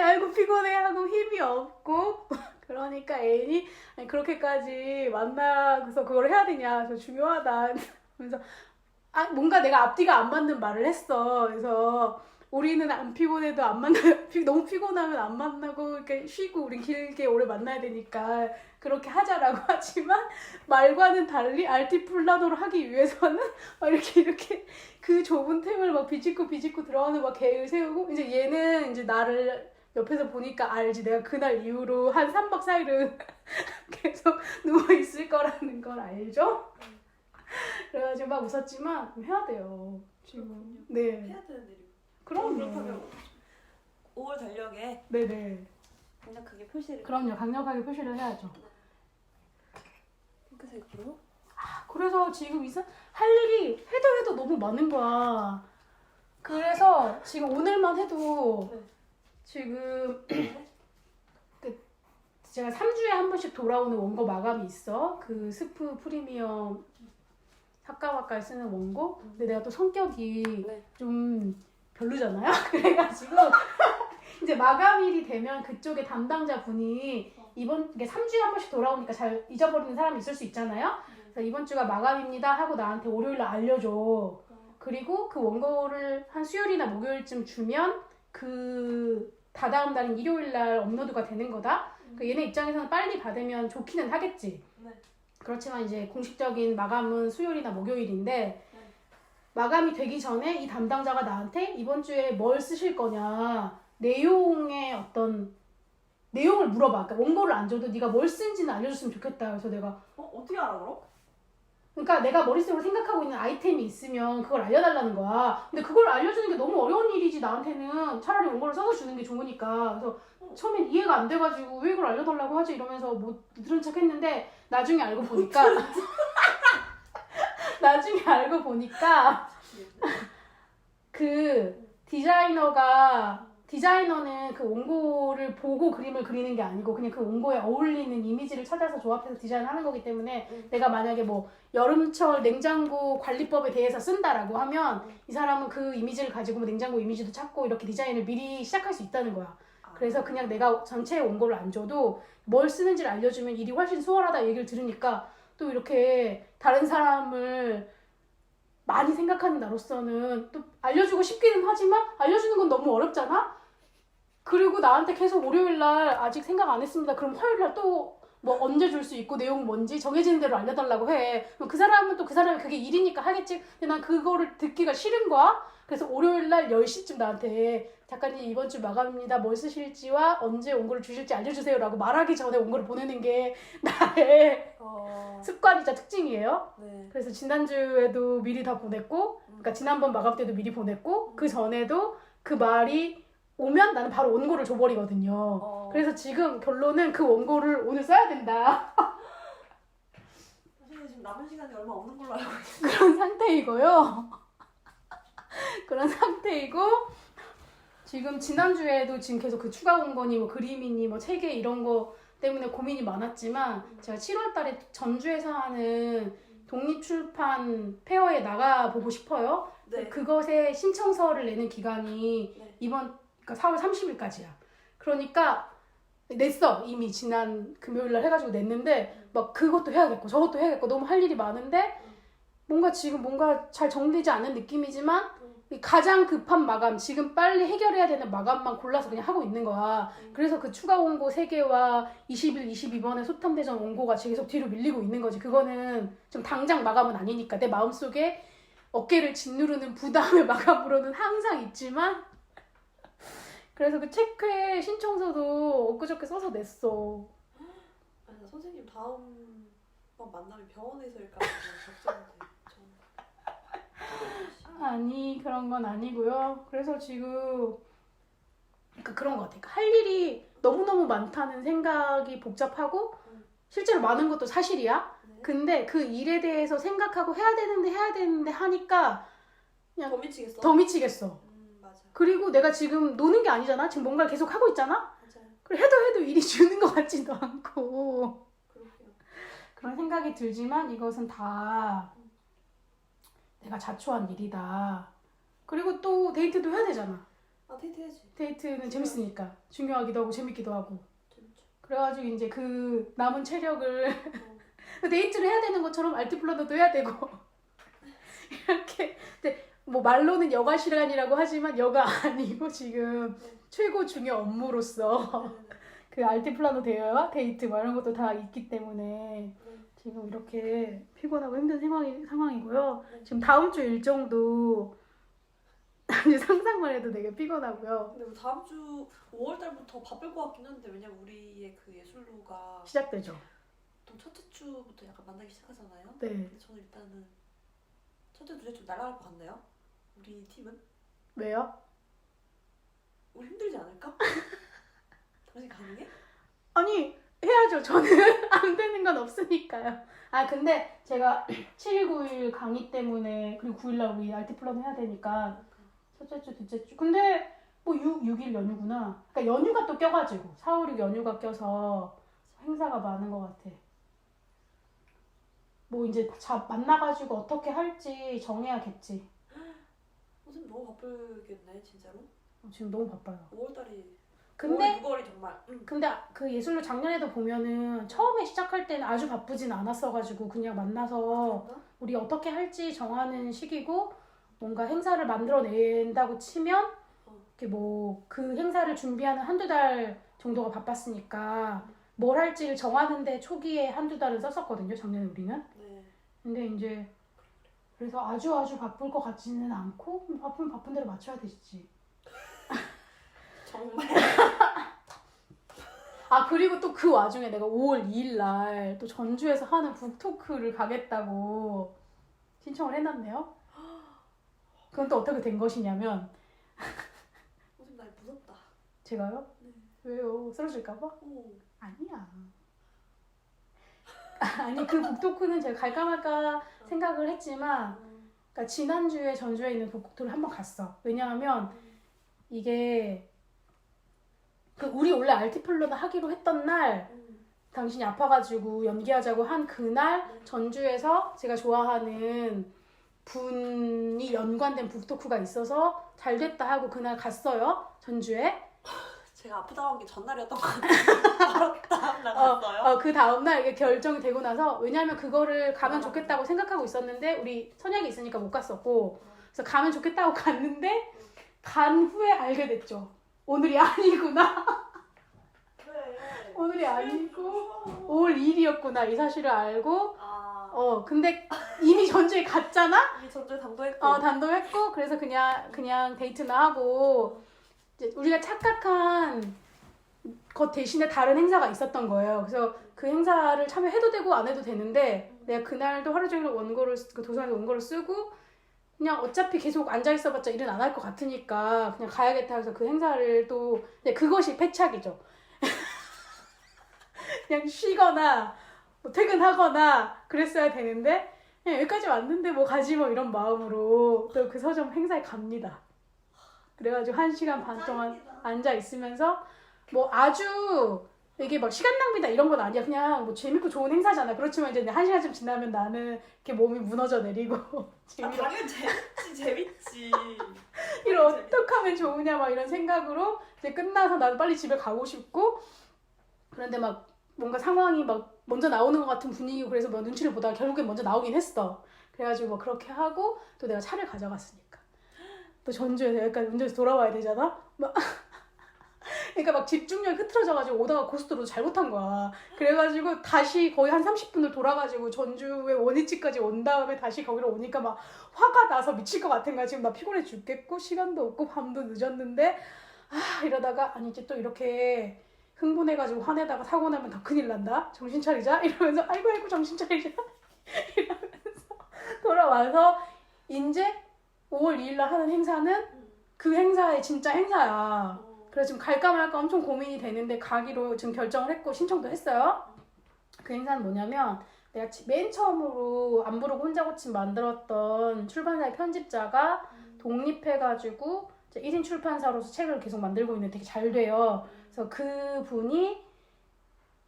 하고 힘이 없고 그러니까 애인이 아니, 그렇게까지 만나서 그걸 해야 되냐. 그래서 중요하다. 그래서 뭔가 내가 앞뒤가 안 맞는 말을 했어. 그래서 우리는 안 피곤해도 안 만나 너무 피곤하면 안 만나고 이렇게 쉬고 우린 길게 오래 만나야 되니까 그렇게 하자라고 하지만 말과는 달리 알티플라노를 하기 위해서는 막 이렇게 그 좁은 틈을 막 비집고 들어가는 막 계획을 세우고 이제 얘는 이제 나를 옆에서 보니까 알지. 내가 그날 이후로 한 3박 4일은 계속 누워있을 거라는 걸 알죠? 그래가지고 막 웃었지만 해야 돼요. 지금. 네. 해야 되는 일이고. 그럼요. 그렇다면 5월 달력에 네네. 강력하게 표시를. 그럼요. 강력하게 표시를 해야죠. 핑크색으로. 그래서 지금 할 일이 해도 너무 많은 거야. 그래서 지금 오늘만 해도 네. 지금 제가 3주에 한 번씩 돌아오는 원고 마감이 있어. 그 스프 프리미엄 삭감학과에 쓰는 원고. 근데 내가 또 성격이 네. 좀 별로잖아요. 그래가지고 이제 마감일이 되면 그쪽에 담당자분이 이게 3주에 한 번씩 돌아오니까 잘 잊어버리는 사람이 있을 수 있잖아요. 그래서 이번 주가 마감입니다 하고 나한테 월요일날 알려줘. 그리고 그 원고를 한 수요일이나 목요일쯤 주면 그 다다음 날인 일요일날 업로드가 되는 거다. 그 얘네 입장에서는 빨리 받으면 좋기는 하겠지. 네. 그렇지만 이제 공식적인 마감은 수요일이나 목요일인데 마감이 되기 전에 이 담당자가 나한테 이번 주에 뭘 쓰실 거냐 내용의 어떤 내용을 물어봐. 그러니까 원고를 안 줘도 네가 뭘 쓴지는 알려줬으면 좋겠다. 그래서 내가 어떻게 알아 그럼? 그러니까 내가 머릿속으로 생각하고 있는 아이템이 있으면 그걸 알려달라는 거야. 근데 그걸 알려주는 게 너무 어려운 일이지. 나한테는 차라리 원고를 써서 주는 게 좋으니까. 그래서 처음엔 이해가 안 돼가지고 왜 이걸 알려달라고 하지 이러면서 못 들은 척 했는데 나중에 알고 보니까 그 디자이너는 그 원고를 보고 그림을 그리는 게 아니고 그냥 그 원고에 어울리는 이미지를 찾아서 조합해서 디자인을 하는 거기 때문에 내가 만약에 뭐 여름철 냉장고 관리법에 대해서 쓴다라고 하면 이 사람은 그 이미지를 가지고 뭐 냉장고 이미지도 찾고 이렇게 디자인을 미리 시작할 수 있다는 거야. 그래서 그냥 내가 전체 원고를 안 줘도 뭘 쓰는지를 알려주면 일이 훨씬 수월하다 얘기를 들으니까 또 이렇게 다른 사람을 많이 생각하는 나로서는 또 알려주고 싶기는 하지만 알려주는 건 너무 어렵잖아? 그리고 나한테 계속 월요일날 아직 생각 안 했습니다. 그럼 화요일날 또 뭐 언제 줄 수 있고 내용 뭔지 정해지는 대로 알려달라고 해. 그럼 그 사람은 또 그 사람이 그게 일이니까 하겠지. 근데 난 그거를 듣기가 싫은 거야. 그래서 월요일 날 10시쯤 나한테 작가님 이번 주 마감입니다. 뭘 쓰실지와 언제 원고를 주실지 알려주세요 라고 말하기 전에 원고를 보내는 게 나의 습관이자 특징이에요. 네. 그래서 지난주에도 미리 다 보냈고 그러니까 지난번 마감 때도 미리 보냈고 그 전에도 그 말이 오면 나는 바로 원고를 줘버리거든요. 그래서 지금 결론은 그 원고를 오늘 써야 된다. 선생님 지금 남은 시간이 얼마 없는 걸로 알고 있어요. 그런 상태이고요. 그런 상태이고 지금 지난주에도 지금 계속 그 추가 원고니 뭐 그림이니 뭐 체계 이런 거 때문에 고민이 많았지만 제가 7월 달에 전주에서 하는 독립출판 페어에 나가보고 싶어요. 네. 그것에 신청서를 내는 기간이 네. 이번 그러니까 4월 30일까지야. 그러니까 냈어. 이미 지난 금요일 날 해가지고 냈는데 막 그것도 해야겠고 저것도 해야겠고 너무 할 일이 많은데 뭔가 지금 뭔가 잘 정리되지 않는 느낌이지만 가장 급한 마감, 지금 빨리 해결해야 되는 마감만 골라서 그냥 하고 있는 거야. 그래서 그 추가 원고 3개와 21, 22번의 소탐대전 원고가 계속 뒤로 밀리고 있는 거지. 그거는 좀 당장 마감은 아니니까 내 마음속에 어깨를 짓누르는 부담의 마감으로는 항상 있지만 그래서 그 체크에 신청서도 엊그저께 써서 냈어. 아니 나 선생님 다음 번 만나면 병원에서일까 봐 걱정돼. 아니 그런 건 아니고요. 그래서 지금 그러니까 그런 것 같아. 그러니까 할 일이 너무너무 많다는 생각이 복잡하고 실제로 많은 것도 사실이야. 네. 근데 그 일에 대해서 생각하고 해야 되는데 하니까 그냥 더 미치겠어? 더 미치겠어. 맞아. 그리고 내가 지금 노는 게 아니잖아. 지금 뭔가를 계속 하고 있잖아. 맞아요. 그래 해도 일이 주는 것 같지도 않고 그렇게요. 그런 생각이 들지만 이것은 다 내가 자초한 일이다. 그리고 또 데이트도 해야 되잖아. 아 데이트 해야지. 데이트는 재밌으니까 중요하기도 하고 재밌기도 하고 재밌죠. 그래가지고 이제 그 남은 체력을 데이트를 해야 되는 것처럼 알트 플러너도 해야 되고 이렇게 근데 뭐 말로는 여가 시간이라고 하지만 여가 아니고 지금 최고 중요 업무로서 그 알트 플러너 대여와 데이트 뭐 이런 것도 다 있기 때문에 지금 이렇게 피곤하고 힘든 상황이고요. 지금 다음 주 일정도 아니 상상만 해도 되게 피곤하고요. 근데 우리 다음 주 5월 달부터 바쁠 것 같긴 한데 왜냐면 우리의 그 예술로가 시작되죠. 보통 첫째 주부터 약간 만나기 시작하잖아요. 네. 근데 저는 일단은 첫째 주에 좀 날아갈 것 같나요? 우리 팀은? 왜요? 우리 힘들지 않을까? 당신 가능해? 아니 해야죠. 저는 안 되는 건 없으니까요. 아 근데 제가 7일 9일 강의 때문에 그리고 9일날 우리 알트 플러너 해야 되니까 첫째 주 둘째 주 근데 뭐 6일 연휴구나. 그러니까 연휴가 또 껴가지고 4, 5, 6 연휴가 껴서 행사가 많은 것 같아. 뭐 이제 만나가지고 어떻게 할지 정해야겠지. 선생님 너무 바쁘겠네 진짜로. 지금 너무 바빠요. 5월달이 근데 6월이 정말 근데 그 예술로 작년에도 보면은 처음에 시작할 때는 아주 바쁘진 않았어가지고 그냥 만나서 그런가? 우리 어떻게 할지 정하는 시기고 뭔가 행사를 만들어낸다고 치면 이렇게 뭐 그 행사를 준비하는 한두 달 정도가 바빴으니까 뭘 할지를 정하는데 초기에 한두 달은 썼었거든요. 작년에 우리는. 네. 근데 이제 그래서 아주 바쁠 것 같지는 않고 바쁘면 바쁜 대로 맞춰야 되지. 정말 아 그리고 또 그 와중에 내가 5월 2일 날 또 전주에서 하는 북토크를 가겠다고 신청을 해놨네요. 그건 또 어떻게 된 것이냐면 선생님 나 무섭다. 제가요? 네. 왜요? 쓰러질까봐? 오. 아니야. 아니 그 북토크는 제가 갈까 말까 생각을 했지만 그러니까 지난주에 전주에 있는 북토크를 한번 갔어. 왜냐하면 이게 그 우리 원래 알티플러너 하기로 했던 날 당신이 아파가지고 연기하자고 한 그날 전주에서 제가 좋아하는 분이 연관된 북토크가 있어서 잘 됐다 하고 그날 갔어요. 전주에. 제가 아프다고 한 게 전날이었던 것 같아요. 바로 그 다음날 갔어요. 그 다음날 이게 결정이 되고 나서 왜냐하면 그거를 가면 좋겠다고 생각하고 있었는데 우리 선약이 있으니까 못 갔었고 그래서 가면 좋겠다고 갔는데 간 후에 알게 됐죠. 오늘이 아니구나. 그래. 오늘이 아니고 5월 2일이었구나 이 사실을 알고 근데 이미 전주에 갔잖아? 이미 전주에 단도했고. 단도했고 그래서 그냥 데이트나 하고 이제 우리가 착각한 것 대신에 다른 행사가 있었던 거예요. 그래서 그 행사를 참여해도 되고 안 해도 되는데 내가 그날도 하루 종일 그 도서관에서 원고를 쓰고 그냥 어차피 계속 앉아있어봤자 일은 안 할 것 같으니까 그냥 가야겠다 해서 그 행사를 또 그것이 패착이죠. 그냥 쉬거나 뭐 퇴근하거나 그랬어야 되는데 그냥 여기까지 왔는데 뭐 가지 뭐 이런 마음으로 또 그 서점 행사에 갑니다. 그래가지고 1시간 반 동안 앉아있으면서 뭐 아주 이게 막 시간 낭비다 이런 건 아니야. 그냥 뭐 재밌고 좋은 행사잖아. 그렇지만 이제 1시간쯤 지나면 나는 이렇게 몸이 무너져 내리고 당연히 재밌지. 이걸 어떡하면 좋으냐 막 이런 생각으로 이제 끝나서 나도 빨리 집에 가고 싶고 그런데 막 뭔가 상황이 막 먼저 나오는 것 같은 분위기고 그래서 뭐 눈치를 보다가 결국엔 먼저 나오긴 했어. 그래가지고 뭐 그렇게 하고 또 내가 차를 가져갔으니까 또 전주에서 여기까지 운전해서 돌아와야 되잖아. 막 그러니까 막 집중력이 흐트러져가지고 오다가 고속도로 잘못한 거야. 그래가지고 다시 거의 한 30분을 돌아가지고 전주의 원위치까지 온 다음에 다시 거기로 오니까 막 화가 나서 미칠 것 같은 거야. 지금 나 피곤해 죽겠고 시간도 없고 밤도 늦었는데 이러다가 아니 이제 또 이렇게 흥분해가지고 화내다가 사고 나면 더 큰일 난다. 정신 차리자 이러면서 아이고 정신 차리자 이러면서 돌아와서 이제 5월 2일 날 하는 행사는 그 행사의 진짜 행사야. 그래서 지금 갈까 말까 엄청 고민이 되는데 가기로 지금 결정을 했고 신청도 했어요. 그 행사는 뭐냐면 내가 맨 처음으로 안 부르고 혼자 고침 만들었던 출판사의 편집자가 독립해가지고 1인 출판사로서 책을 계속 만들고 있는데 되게 잘 돼요. 그래서 그분이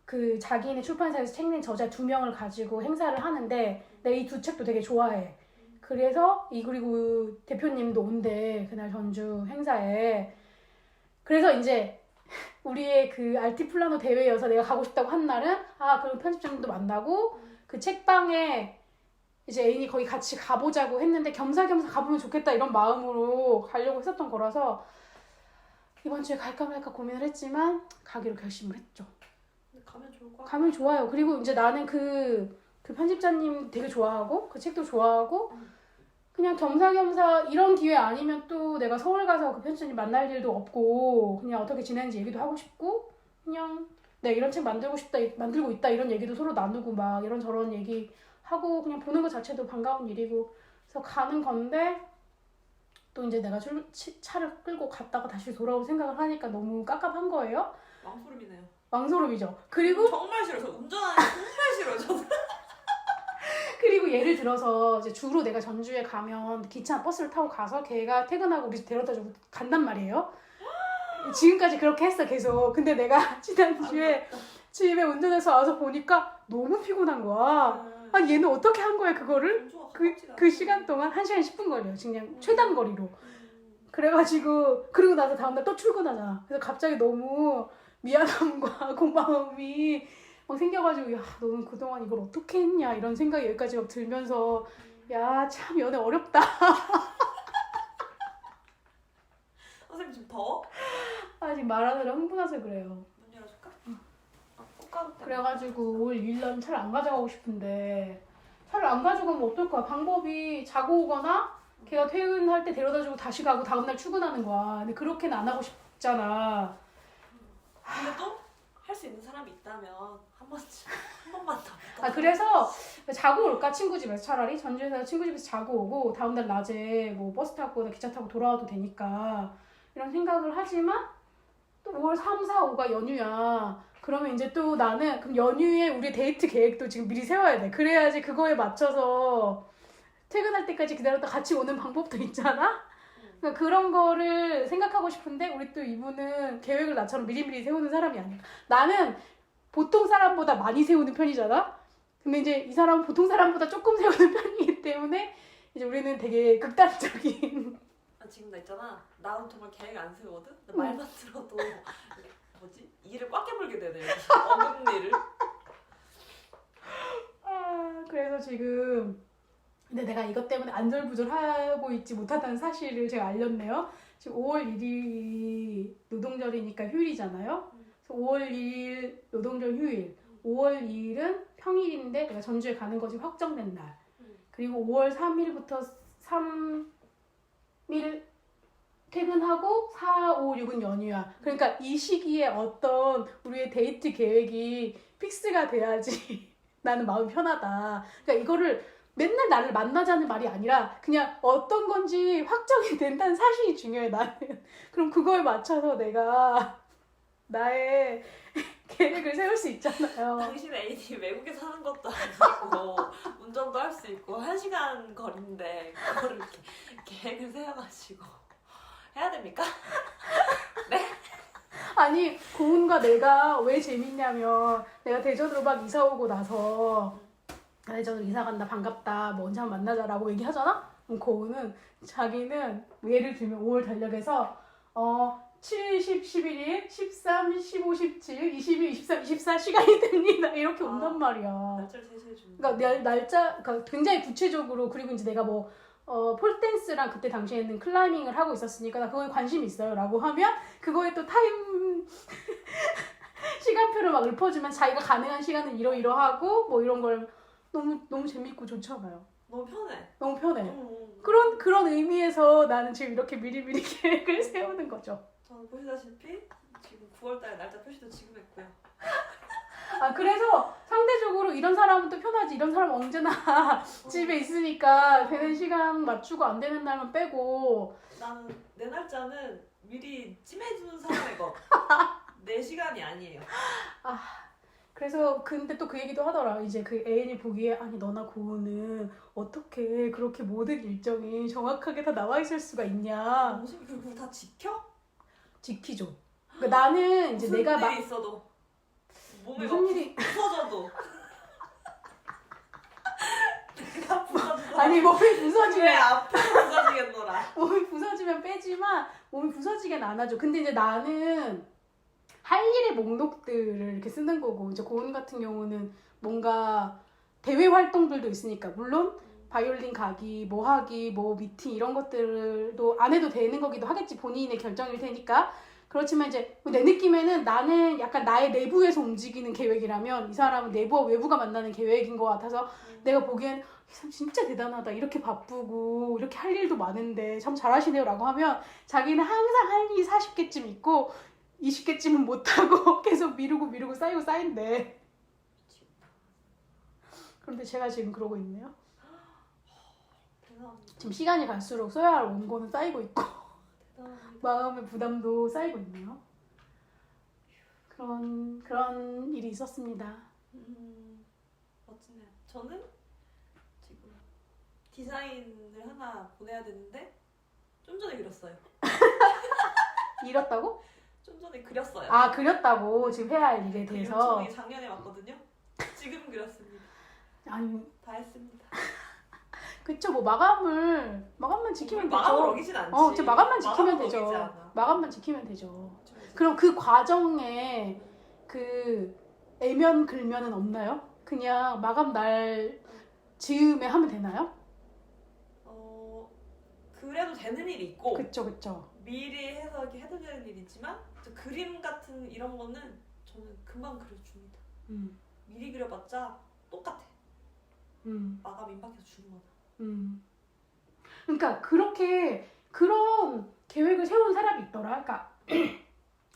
그 자기네 출판사에서 책 낸 저자 2명을 가지고 행사를 하는데 내가 이 2책도 되게 좋아해. 그래서 그리고 대표님도 온대 그날 전주 행사에. 그래서 이제 우리의 그 알티플라노 대회여서 내가 가고 싶다고 한 날은 그럼 편집장님도 만나고 그 책방에 이제 애인이 거기 같이 가보자고 했는데 겸사겸사 가보면 좋겠다 이런 마음으로 가려고 했었던 거라서 이번 주에 갈까 말까 고민을 했지만 가기로 결심을 했죠. 가면 좋을 것 같아. 가면 좋아요. 그리고 이제 나는 그 편집자님 되게 좋아하고 그 책도 좋아하고 그냥 겸사겸사 이런 기회 아니면 또 내가 서울 가서 그 편집자님 만날 일도 없고 그냥 어떻게 지내는지 얘기도 하고 싶고 그냥 내가 이런 책 만들고 있다 이런 얘기도 서로 나누고 막 이런저런 얘기하고 그냥 보는 것 자체도 반가운 일이고 그래서 가는 건데 또 이제 내가 차를 끌고 갔다가 다시 돌아올 생각을 하니까 너무 깝깝한 거예요. 왕소름이네요. 왕소름이죠. 그리고 정말 싫어요. 저 운전하는 게 정말 싫어요. 저는. 그리고 예를 들어서 이제 주로 내가 전주에 가면 기차 버스를 타고 가서 걔가 퇴근하고 우리 집 데려다주고 간단 말이에요. 지금까지 그렇게 했어 계속. 근데 내가 지난주에 집에 운전해서 와서 보니까 너무 피곤한 거야. 아니 얘는 어떻게 한 거야 그거를? 그 시간 동안 1시간 10분 걸려요. 그냥 최단 거리로. 그래가지고 그러고 나서 다음날 또 출근하잖아. 그래서 갑자기 너무 미안함과 고마움이 막 생겨가지고 야 너는 그동안 이걸 어떻게 했냐 이런 생각이 여기까지 막 들면서 야 참 연애 어렵다. 선생님 지금 더워? 지금 말하느라 흥분해서 그래요. 문 열어줄까? 꽃가루 때문에. 그래가지고 5월 2일날은 차를 안 가져가고 싶은데 차를 안 가져가면 어떨까? 방법이 자고 오거나 걔가 퇴근할 때 데려다주고 다시 가고 다음날 출근하는 거야. 근데 그렇게는 안 하고 싶잖아. 근데 또 할 수 있는 사람이 있다면 한 번만 더. 그래서 자고 올까? 친구 집에서 차라리 전주에서 친구 집에서 자고 오고 다음날 낮에 뭐 버스 타고 기차 타고 돌아와도 되니까 이런 생각을 하지만 또 5월 3, 4, 5가 연휴야. 그러면 이제 또 나는 그럼 연휴에 우리 데이트 계획도 지금 미리 세워야 돼. 그래야지 그거에 맞춰서 퇴근할 때까지 기다렸다 같이 오는 방법도 있잖아. 그러니까 그런 거를 생각하고 싶은데 우리 또 이분은 계획을 나처럼 미리미리 세우는 사람이 아니야. 나는 보통 사람보다 많이 세우는 편이잖아. 근데 이제 이 사람은 보통 사람보다 조금 세우는 편이기 때문에 이제 우리는 되게 극단적인. 지금 나 있잖아. 나는 정말 계획 안 세우거든. 근데 말만 들어도 이를 꽉 깨물게 되네. 어금니를. 그래서 지금 근데 내가 이것 때문에 안절부절하고 있지 못하다는 사실을 제가 알렸네요. 지금 5월 1일이 노동절이니까 휴일이잖아요. 5월 2일 노동절 휴일, 5월 2일은 평일인데 내가 전주에 가는 것이 확정된 날. 그리고 5월 3일부터 3일 퇴근하고 4, 5, 6은 연휴야. 그러니까 이 시기에 어떤 우리의 데이트 계획이 픽스가 돼야지 나는 마음이 편하다. 그러니까 이거를 맨날 나를 만나자는 말이 아니라 그냥 어떤 건지 확정이 된다는 사실이 중요해 나는. 그럼 그거에 맞춰서 내가 나의 계획을 세울 수 있잖아요. 당신의 애인이 외국에 사는 것도 아니고 운전도 할 수 있고 1시간 거리인데 그거를 이렇게 계획을 세워가지고 해야 됩니까? 네? 아니 고은과 내가 왜 재밌냐면 내가 대전으로 막 이사 오고 나서 나 대전으로 이사 간다 반갑다 뭐 언제 한번 만나자라고 얘기하잖아? 그럼 고은은 자기는 예를 들면 5월 달력에서 7, 10, 11일, 13, 15, 17, 22, 23, 24 시간이 됩니다. 이렇게 온단 말이야. 날짜를 제시해 주는. 그러니까 그러니까 굉장히 구체적으로 그리고 이제 내가 뭐 폴댄스랑 그때 당시에는 클라이밍을 하고 있었으니까 나 그거에 관심이 있어요 라고 하면 그거에 또 타임 시간표를 막 읊어주면 자기가 가능한 시간은 이러이러하고 뭐 이런 걸 너무 재밌고 좋잖아요. 너무 편해. 너무 편해. 그런 의미에서 나는 지금 이렇게 미리미리 계획을 세우는 거죠. 저는 보시다시피 지금 9월달에 날짜 표시도 지금 했고요. 아 그래서 상대적으로 이런 사람은 또 편하지. 이런 사람은 언제나 집에 있으니까 되는 시간 맞추고 안 되는 날만 빼고. 나는 내 날짜는 미리 찜해주는 사람의 것. 내 시간이 아니에요. 그래서 근데 또 그 얘기도 하더라. 이제 그 애인이 보기에 아니 너나 고은은 어떻게 그렇게 모든 일정이 정확하게 다 나와 있을 수가 있냐. 무슨 그걸 다 지켜? 지키죠. 그러니까 나는 이제 무슨 내가 일이 있어도 몸이 무슨 막 일이 부서져도 내가 부서져도 아니 몸이 왜 부서지면 앞에 부서지겠노라. 몸이 부서지면 빼지만 몸이 부서지게는 안 하죠. 근데 이제 나는 할 일의 목록들을 이렇게 쓰는 거고 이제 고은 같은 경우는 뭔가 대외 활동들도 있으니까 물론 바이올린 가기, 뭐 하기, 뭐 미팅 이런 것들도 안 해도 되는 거기도 하겠지. 본인의 결정일 테니까. 그렇지만 이제 내 느낌에는 나는 약간 나의 내부에서 움직이는 계획이라면 이 사람은 내부와 외부가 만나는 계획인 것 같아서 내가 보기엔 이 사람 진짜 대단하다. 이렇게 바쁘고 이렇게 할 일도 많은데 참 잘하시네요 라고 하면 자기는 항상 할 일이 40개쯤 있고 20개쯤은 못하고 계속 미루고 쌓인대. 그런데 제가 지금 그러고 있네요. 대단합니다. 지금 시간이 갈수록 써야 할 원고는 쌓이고 있고 대단합니다. 마음의 부담도 쌓이고 있네요. 그런 일이 있었습니다. 멋지네요. 저는 지금 디자인을 하나 보내야 되는데 좀 전에 그렸어요. 잃었다고? 좀 전에 그렸어요. 아 그렸다고 지금 해야 할 일에 그 대해서. 요청이 작년에 왔거든요. 지금 그렸습니다. 아니 다 했습니다. 그쵸 뭐 마감만 지키면 마감을 되죠. 어기진 않지. 저 마감만 지키면 마감을 되죠. 어기지 않아. 마감만 지키면 되죠. 그쵸, 이제. 그럼 그 과정에 그 애면 글면은 없나요? 그냥 마감 날 즈음에 하면 되나요? 그래도 되는 일이 있고 그쵸. 미리 해서 이렇게 해도 되는 일이 있지만 저 그림 같은 이런 거는 저는 금방 그려줍니다. 미리 그려봤자 똑같아. 마감 임박해서 주는 거다. 그러니까 그런 계획을 세운 사람이 있더라. 그러니까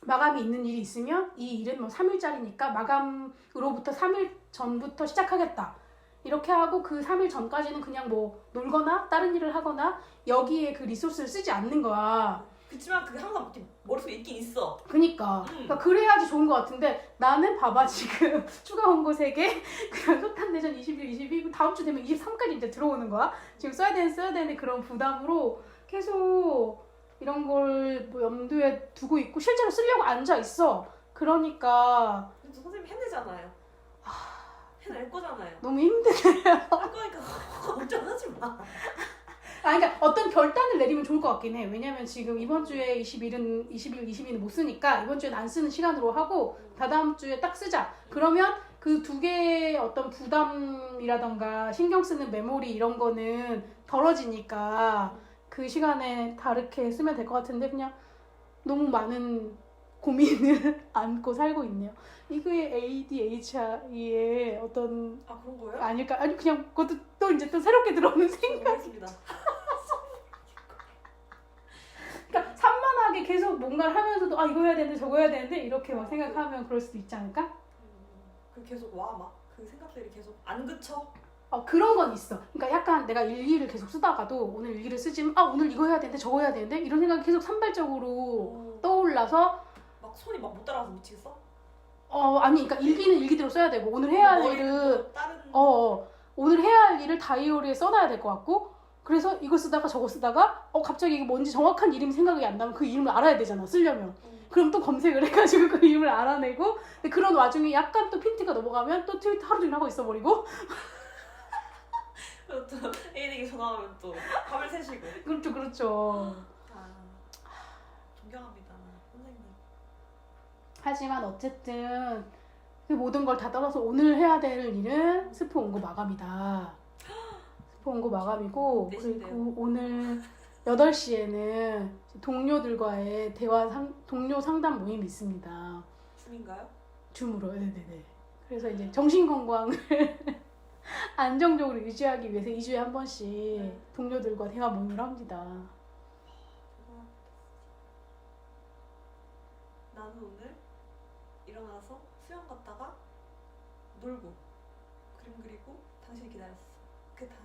마감이 있는 일이 있으면 이 일은 뭐 3일짜리니까 마감으로부터 3일 전부터 시작하겠다. 이렇게 하고 그 3일 전까지는 그냥 뭐 놀거나 다른 일을 하거나 여기에 그 리소스를 쓰지 않는 거야. 그치만 그게 항상 이렇게 머릿속에 있긴 있어. 그러니까 그래야지 좋은 것 같은데 나는 봐봐 지금 추가 홍보 3개 그냥 소탄대전 21, 22 다음 주 되면 23까지 이제 들어오는 거야. 지금 써야 되는 그런 부담으로 계속 이런 걸 뭐 염두에 두고 있고 실제로 쓰려고 앉아 있어. 그러니까 근데 선생님 해내잖아요. 해낼 거잖아요. 너무 힘드네요. 할 거니까 걱정하지 마. 그러니까 어떤 결단을 내리면 좋을 것 같긴 해. 왜냐면 지금 이번 주에 21은 22는 못 쓰니까 이번 주엔 안 쓰는 시간으로 하고 다다음 주에 딱 쓰자. 그러면 그 두 개의 어떤 부담이라던가 신경 쓰는 메모리 이런 거는 덜어지니까 그 시간에 다르게 쓰면 될 것 같은데 그냥 너무 많은 고민을 안고 살고 있네요. 이게 ADHI의 어떤 아 그런 거예요? 아닐까? 아니 그냥 그것도 또 이제 또 새롭게 들어오는 생각. 모르겠습니다. 그러니까 산만하게 계속 뭔가를 하면서도 아 이거 해야 되는데 저거 해야 되는데 이렇게 막 생각하면 그럴 수도 있지 않을까? 그 계속 와 막 그 생각들이 계속 안 그쳐. 그런 건 있어. 그러니까 약간 내가 일기를 계속 쓰다가도 오늘 일기를 쓰지만 아 오늘 이거 해야 되는데 저거 해야 되는데 이런 생각이 계속 산발적으로 떠올라서 막 손이 막 못 따라가서 미치겠어? 아니 그러니까 일기는 일기대로 써야 되고 오늘 해야 할 일을 다른 오늘 해야 할 일을 다이어리에 써놔야 될 것 같고 그래서 이거 쓰다가 저거 쓰다가 갑자기 이게 뭔지 정확한 이름이 생각이 안 나면 그 이름을 알아야 되잖아 쓰려면. 그럼 또 검색을 해가지고 그 이름을 알아내고 근데 그런 와중에 약간 또 핀트가 넘어가면 또 트위터 하루 종일 하고 있어버리고 또 애인에게 전화하면 또 밤을 새시고. 그렇죠 그렇죠. 존경합니다 선생님. 하지만 어쨌든 그 모든 걸 다 떠나서 오늘 해야 될 일은 스프 원고 마감이다. 스프 원고 마감이고 그리고 오늘 8시에는 동료들과의 동료 상담 모임이 있습니다. 줌인가요? 줌으로. 네네네. 그래서 이제 정신 건강을 안정적으로 유지하기 위해서 2주에 한 번씩 동료들과 대화 모임을 합니다. 나는 오늘 일어나서 수영 갔다가 놀고 그림 그리고 당신을 기다렸어. 그게 다야.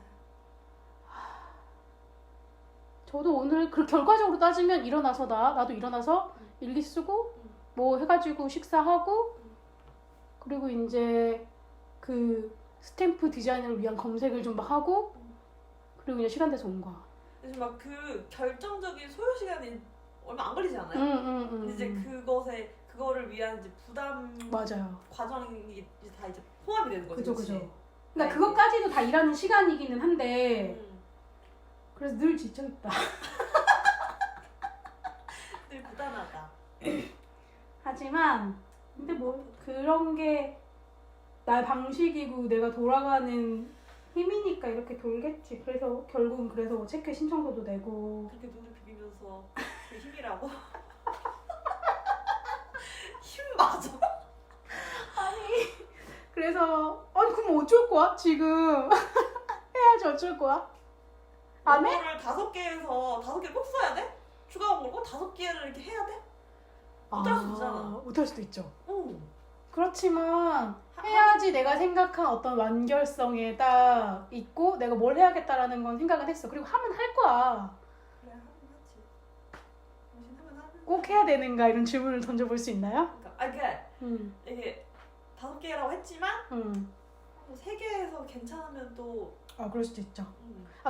저도 오늘 그 결과적으로 따지면 일어나서 나도 일어나서 일기 쓰고 뭐 해가지고 식사하고 그리고 이제 그 스탬프 디자인을 위한 검색을 좀 막 하고 그리고 이제 시간 돼서 온 거야. 요즘 막 그 결정적인 소요 시간이 얼마 안 걸리지 않아요? 근데 이제 그거를 위한 이제 부담 맞아요. 과정이 이제 다 이제 포함이 되는 거죠. 그죠. 그러니까 그것까지도 다 일하는 시간이기는 한데 그래서 늘 지쳐있다. 늘 부담하다. 하지만 근데 뭐 그런 게 나의 방식이고 내가 돌아가는 힘이니까 이렇게 돌겠지. 그래서 결국은 그래서 체크 신청서도 내고 그렇게 눈을 비비면서 그 힘이라고? 힘 맞아? 그래서 아니 그럼 어쩔 거야? 지금 해야지 어쩔 거야? 안 해? 원고를 5개에서 5개 꼭 써야 돼? 추가 원고를 꼭 5개를 이렇게 해야 돼? 못할 수도 있잖아. 못할 수도 있죠. 응. 그렇지만 해야지 내가 생각한 어떤 완결성에 딱 있고 내가 뭘 해야겠다라는 건 생각은 했어. 그리고 하면 할 거야. 그래 하긴 하지. 당신 하면 하는. 꼭 해야 되는가 이런 질문을 던져볼 수 있나요? 그러니까 이게 5개라고 했지만 3개에서 괜찮으면 또 그럴 수도 있죠.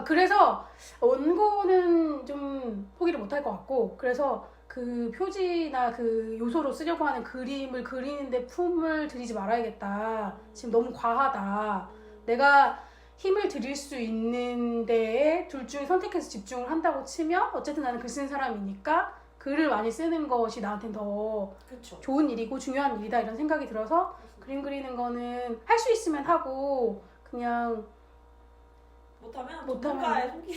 그래서 원고는 좀 포기를 못 할 것 같고 그래서 그 표지나 그 요소로 쓰려고 하는 그림을 그리는데 품을 들이지 말아야겠다. 지금 너무 과하다. 내가 힘을 들일 수 있는 데에 둘 중에 선택해서 집중을 한다고 치면 어쨌든 나는 글 쓰는 사람이니까 글을 많이 쓰는 것이 나한테는 더 그쵸. 좋은 일이고 중요한 일이다 이런 생각이 들어서 그림 그리는 거는 할 수 있으면 하고 그냥 못하면 전문가의 손길.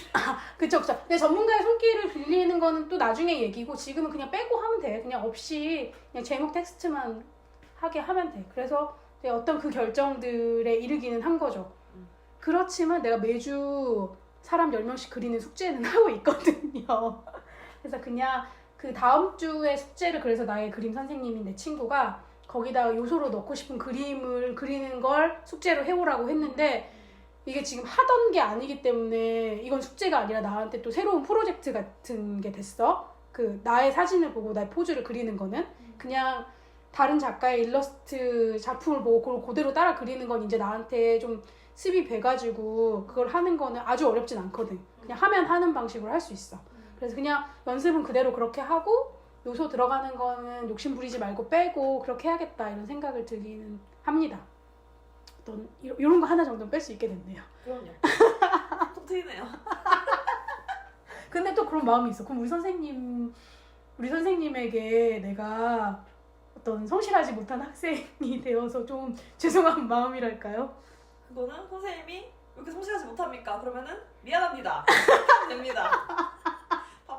그쵸. 근데 전문가의 손길을 빌리는 거는 또 나중에 얘기고 지금은 그냥 빼고 하면 돼. 그냥 없이 그냥 제목 텍스트만 하게 하면 돼. 그래서 어떤 그 결정들에 이르기는 한 거죠. 그렇지만 내가 매주 사람 10명씩 그리는 숙제는 하고 있거든요. 그래서 그냥 그 다음 주에 숙제를 그래서 나의 그림 선생님인 내 친구가 거기다가 요소로 넣고 싶은 그림을 그리는 걸 숙제로 해오라고 했는데 이게 지금 하던 게 아니기 때문에 이건 숙제가 아니라 나한테 또 새로운 프로젝트 같은 게 됐어. 그 나의 사진을 보고 나의 포즈를 그리는 거는 그냥 다른 작가의 일러스트 작품을 보고 그걸 그대로 따라 그리는 건 이제 나한테 좀 습이 배가지고 그걸 하는 거는 아주 어렵진 않거든. 그냥 하면 하는 방식으로 할 수 있어. 그래서 그냥 연습은 그대로 그렇게 하고 요소 들어가는 거는 욕심 부리지 말고 빼고 그렇게 해야겠다 이런 생각을 들기는 합니다. 이런 거 하나 정도는 뺄 수 있게 됐네요. 그럼요. 톡 트이네요. 근데 또 그런 마음이 있어. 그럼 우리 선생님에게 내가 어떤 성실하지 못한 학생이 되어서 좀 죄송한 마음이랄까요? 그거는 선생님이 왜 이렇게 성실하지 못합니까? 그러면은 미안합니다. 됩니다.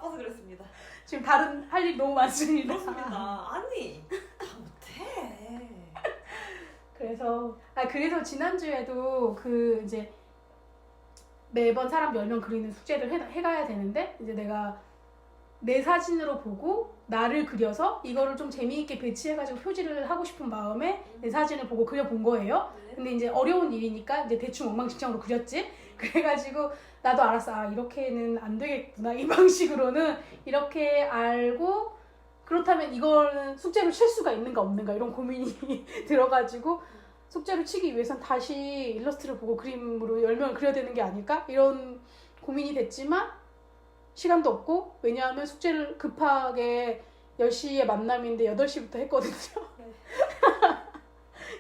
바빠서 그랬습니다. 지금 다른 할 일 너무 많습니다. 그렇습니다. 아니 다 못해. 그래서 지난주에도 그 이제 매번 사람 10명 그리는 숙제를 해가야 되는데 이제 내가 내 사진으로 보고 나를 그려서 이거를 좀 재미있게 배치해가지고 표지를 하고 싶은 마음에 내 사진을 보고 그려본 거예요. 네. 근데 이제 어려운 일이니까 이제 대충 엉망진창으로 그렸지. 그래가지고 나도 알았어. 아, 이렇게는 안 되겠구나. 이 방식으로는 이렇게 알고 그렇다면 이거는 숙제로 칠 수가 있는가 없는가 이런 고민이 들어가지고 숙제로 치기 위해선 다시 일러스트를 보고 그림으로 10명을 그려야 되는 게 아닐까? 이런 고민이 됐지만 시간도 없고 왜냐하면 숙제를 급하게 10시에 만남인데 8시부터 했거든요. 네.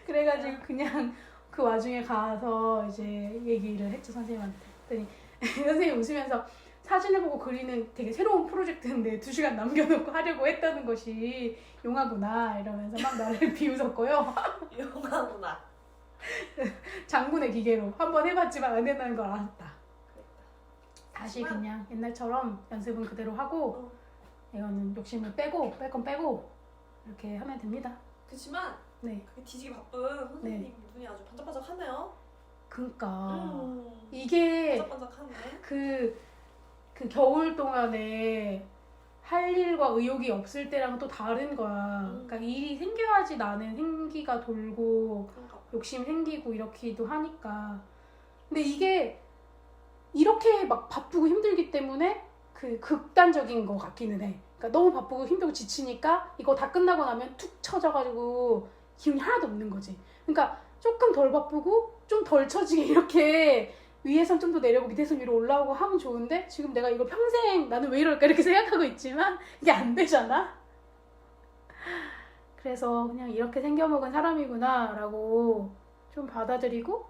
그래가지고 그냥 그 와중에 가서 이제 얘기를 했죠, 선생님한테. 그랬더니 선생님이 웃으면서 사진을 보고 그리는 되게 새로운 프로젝트인데 2시간 남겨놓고 하려고 했다는 것이 용하구나 이러면서 막 나를 비웃었고요. 용하구나. 장군의 기계로 한번 해봤지만 안 된다는 걸 알았다. 다시 하지만- 그냥 옛날처럼 연습은 그대로 하고 이거는 욕심을 빼고 뺄 건 빼고 이렇게 하면 됩니다. 그렇지만 네, 그게 뒤지기 바쁜 선생님 눈이 아주 반짝반짝하네요. 그러니까 이게 반짝반짝하네. 그 겨울 동안에 할 일과 의욕이 없을 때랑 또 다른 거야. 그러니까 일이 생겨야지 나는 생기가 돌고 그런가 봐. 욕심 생기고 이렇기도 하니까. 근데 이게 이렇게 막 바쁘고 힘들기 때문에 그 극단적인 거 같기는 해. 그러니까 너무 바쁘고 힘들고 지치니까 이거 다 끝나고 나면 툭 처져가지고 기운이 하나도 없는 거지. 그러니까 조금 덜 바쁘고 좀 덜 처지게 이렇게 위에선 좀 더 내려오고 밑에선 위로 올라오고 하면 좋은데 지금 내가 이걸 평생 나는 왜 이럴까 이렇게 생각하고 있지만 이게 안 되잖아. 그래서 그냥 이렇게 생겨먹은 사람이구나 라고 좀 받아들이고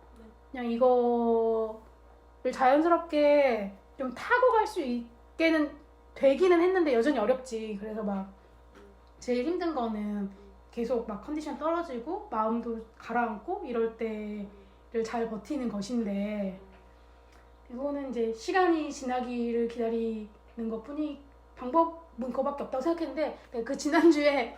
그냥 이거를 자연스럽게 좀 타고 갈 수 있게는 되기는 했는데 여전히 어렵지. 그래서 막 제일 힘든 거는 계속 막 컨디션 떨어지고 마음도 가라앉고 이럴 때를 잘 버티는 것인데 이거는 이제 시간이 지나기를 기다리는 것뿐이 방법은 그거밖에 없다고 생각했는데 그 지난주에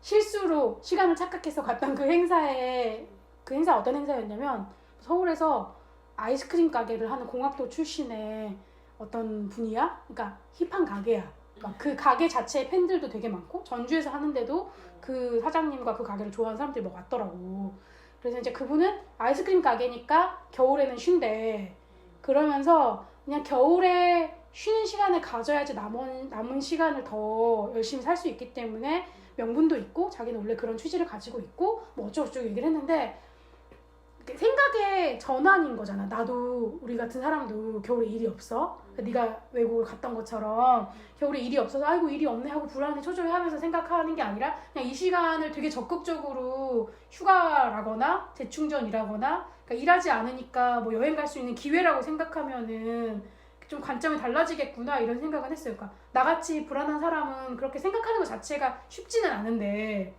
실수로 시간을 착각해서 갔던 그 행사 어떤 행사였냐면 서울에서 아이스크림 가게를 하는 공학도 출신의 어떤 분이야. 그러니까 힙한 가게야. 그러니까 그 가게 자체에 팬들도 되게 많고 전주에서 하는데도 그 사장님과 그 가게를 좋아하는 사람들이 막 왔더라고. 그래서 이제 그분은 아이스크림 가게니까 겨울에는 쉰대. 그러면서 그냥 겨울에 쉬는 시간을 가져야지 남은 시간을 더 열심히 살 수 있기 때문에 명분도 있고 자기는 원래 그런 취지를 가지고 있고 뭐 어쩌고저쩌고 얘기를 했는데 생각의 전환인 거잖아. 나도 우리 같은 사람도 겨울에 일이 없어. 네가 외국을 갔던 것처럼 겨울에 일이 없어서 아이고 일이 없네 하고 불안해 초조해하면서 생각하는 게 아니라 그냥 이 시간을 되게 적극적으로 휴가라거나 재충전이라거나 그러니까 일하지 않으니까 뭐 여행 갈 수 있는 기회라고 생각하면은 좀 관점이 달라지겠구나 이런 생각은 했어요. 그러니까 나같이 불안한 사람은 그렇게 생각하는 것 자체가 쉽지는 않은데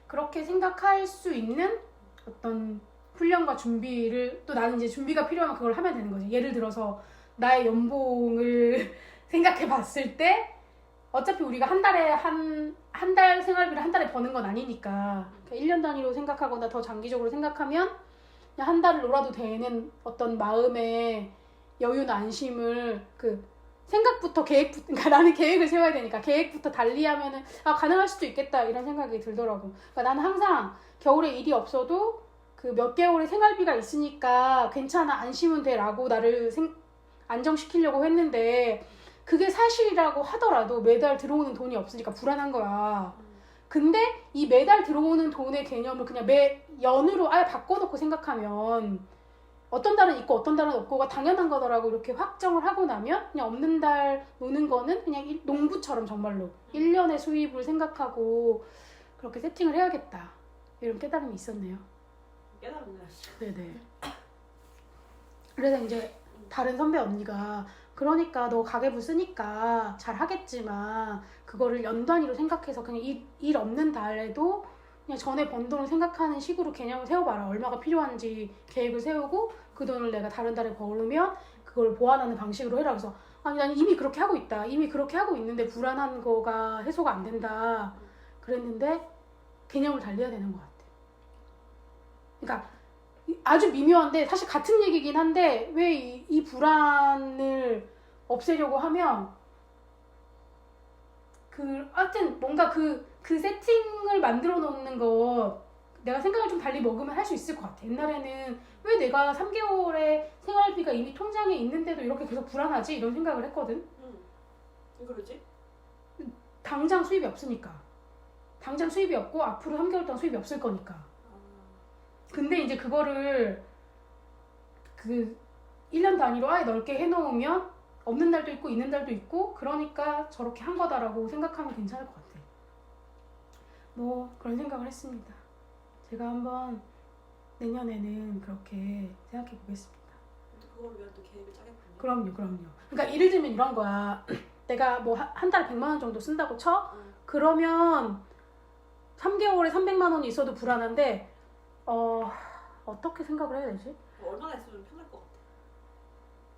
그렇게 생각할 수 있는 어떤 훈련과 준비를 또 나는 이제 준비가 필요하면 그걸 하면 되는 거지. 예를 들어서 나의 연봉을 생각해 봤을 때 어차피 우리가 한 달에 한 달 생활비를 한 달에 버는 건 아니니까 1년 단위로 생각하거나 더 장기적으로 생각하면 그냥 한 달을 놀아도 되는 어떤 마음의 여유나 안심을 생각부터 계획부터 그러니까 나는 계획을 세워야 되니까 계획부터 달리하면은 가능할 수도 있겠다 이런 생각이 들더라고. 그러니까 나는 항상 겨울에 일이 없어도 그 몇 개월의 생활비가 있으니까 괜찮아 안심은 돼라고 나를 안정시키려고 했는데 그게 사실이라고 하더라도 매달 들어오는 돈이 없으니까 불안한 거야. 근데 이 매달 들어오는 돈의 개념을 그냥 매 연으로 아예 바꿔놓고 생각하면 어떤 달은 있고 어떤 달은 없고가 당연한 거더라고. 이렇게 확정을 하고 나면 그냥 없는 달 노는 거는 그냥 농부처럼 정말로 1년의 수입을 생각하고 그렇게 세팅을 해야겠다. 이런 깨달음이 있었네요. 깨달았네요. 네네. 그래서 이제 다른 선배 언니가 그러니까 너 가계부 쓰니까 잘 하겠지만 그거를 연 단위로 생각해서 그냥 일 없는 달에도 그냥 전에 번 돈을 생각하는 식으로 개념을 세워봐라. 얼마가 필요한지 계획을 세우고 그 돈을 내가 다른 달에 벌으면 그걸 보완하는 방식으로 해라. 그래서 아니 난 이미 그렇게 하고 있다. 이미 그렇게 하고 있는데 불안한 거가 해소가 안 된다. 그랬는데 개념을 달리해야 되는 것 같아. 그러니까 아주 미묘한데 사실 같은 얘기긴 한데 왜 이 불안을 없애려고 하면 하여튼 뭔가 그 세팅을 만들어 놓는 거 내가 생각을 좀 달리 먹으면 할 수 있을 것 같아. 옛날에는 왜 내가 3개월의 생활비가 이미 통장에 있는데도 이렇게 계속 불안하지? 이런 생각을 했거든. 왜 그러지? 당장 수입이 없으니까. 당장 수입이 없고 앞으로 3개월 동안 수입이 없을 거니까. 근데 이제 그거를 1년 단위로 아예 넓게 해놓으면 없는 날도 있고 있는 날도 있고 그러니까 저렇게 한 거다라고 생각하면 괜찮을 것 같아. 뭐 그런 생각을 했습니다. 제가 한번 내년에는 그렇게 생각해 보겠습니다. 그걸 위한 또 계획을 짜겠군요. 그럼요. 그러니까 예를 들면 이런 거야. 내가 뭐 한 달에 100만 원 정도 쓴다고 쳐? 그러면 3개월에 300만 원이 있어도 불안한데 어떻게 생각을 해야 되지? 얼마나 있으면 편할 것 같아?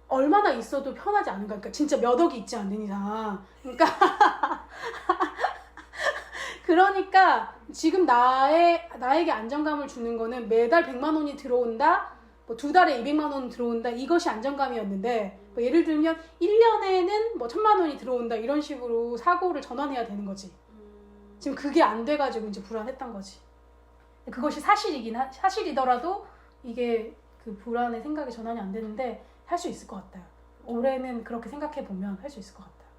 얼마나 있어도 편하지 않은가. 그러니까 진짜 몇 억이 있지 않는 이상. 그러니까 지금 나에게 안정감을 주는 거는 매달 100만 원이 들어온다. 뭐 2달에 200만 원 들어온다. 이것이 안정감이었는데 뭐 예를 들면 1년에는 뭐 1000만 원이 들어온다. 이런 식으로 사고를 전환해야 되는 거지. 지금 그게 안 돼가지고 이제 불안했던 거지. 그것이 사실이더라도 이게 그 불안의 생각이 전환이 안 되는데 할 수 있을 것 같아요. 올해는 그렇게 생각해 보면 할 수 있을 것 같아요.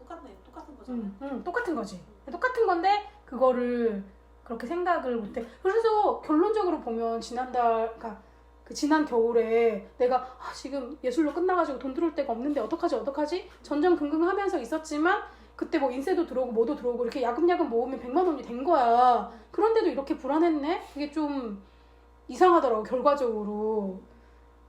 똑같네. 똑같은 거잖아요. 똑같은 거지. 똑같은 건데 그거를 그렇게 생각을 못해. 그래서 결론적으로 보면 그러니까 그 지난 겨울에 내가 지금 예술로 끝나가지고 돈 들어올 데가 없는데 어떡하지? 전전긍긍하면서 있었지만 그때 뭐 인세도 들어오고 뭐도 들어오고 이렇게 야금야금 모으면 100만 원이 된 거야. 그런데도 이렇게 불안했네? 그게 좀 이상하더라고, 결과적으로.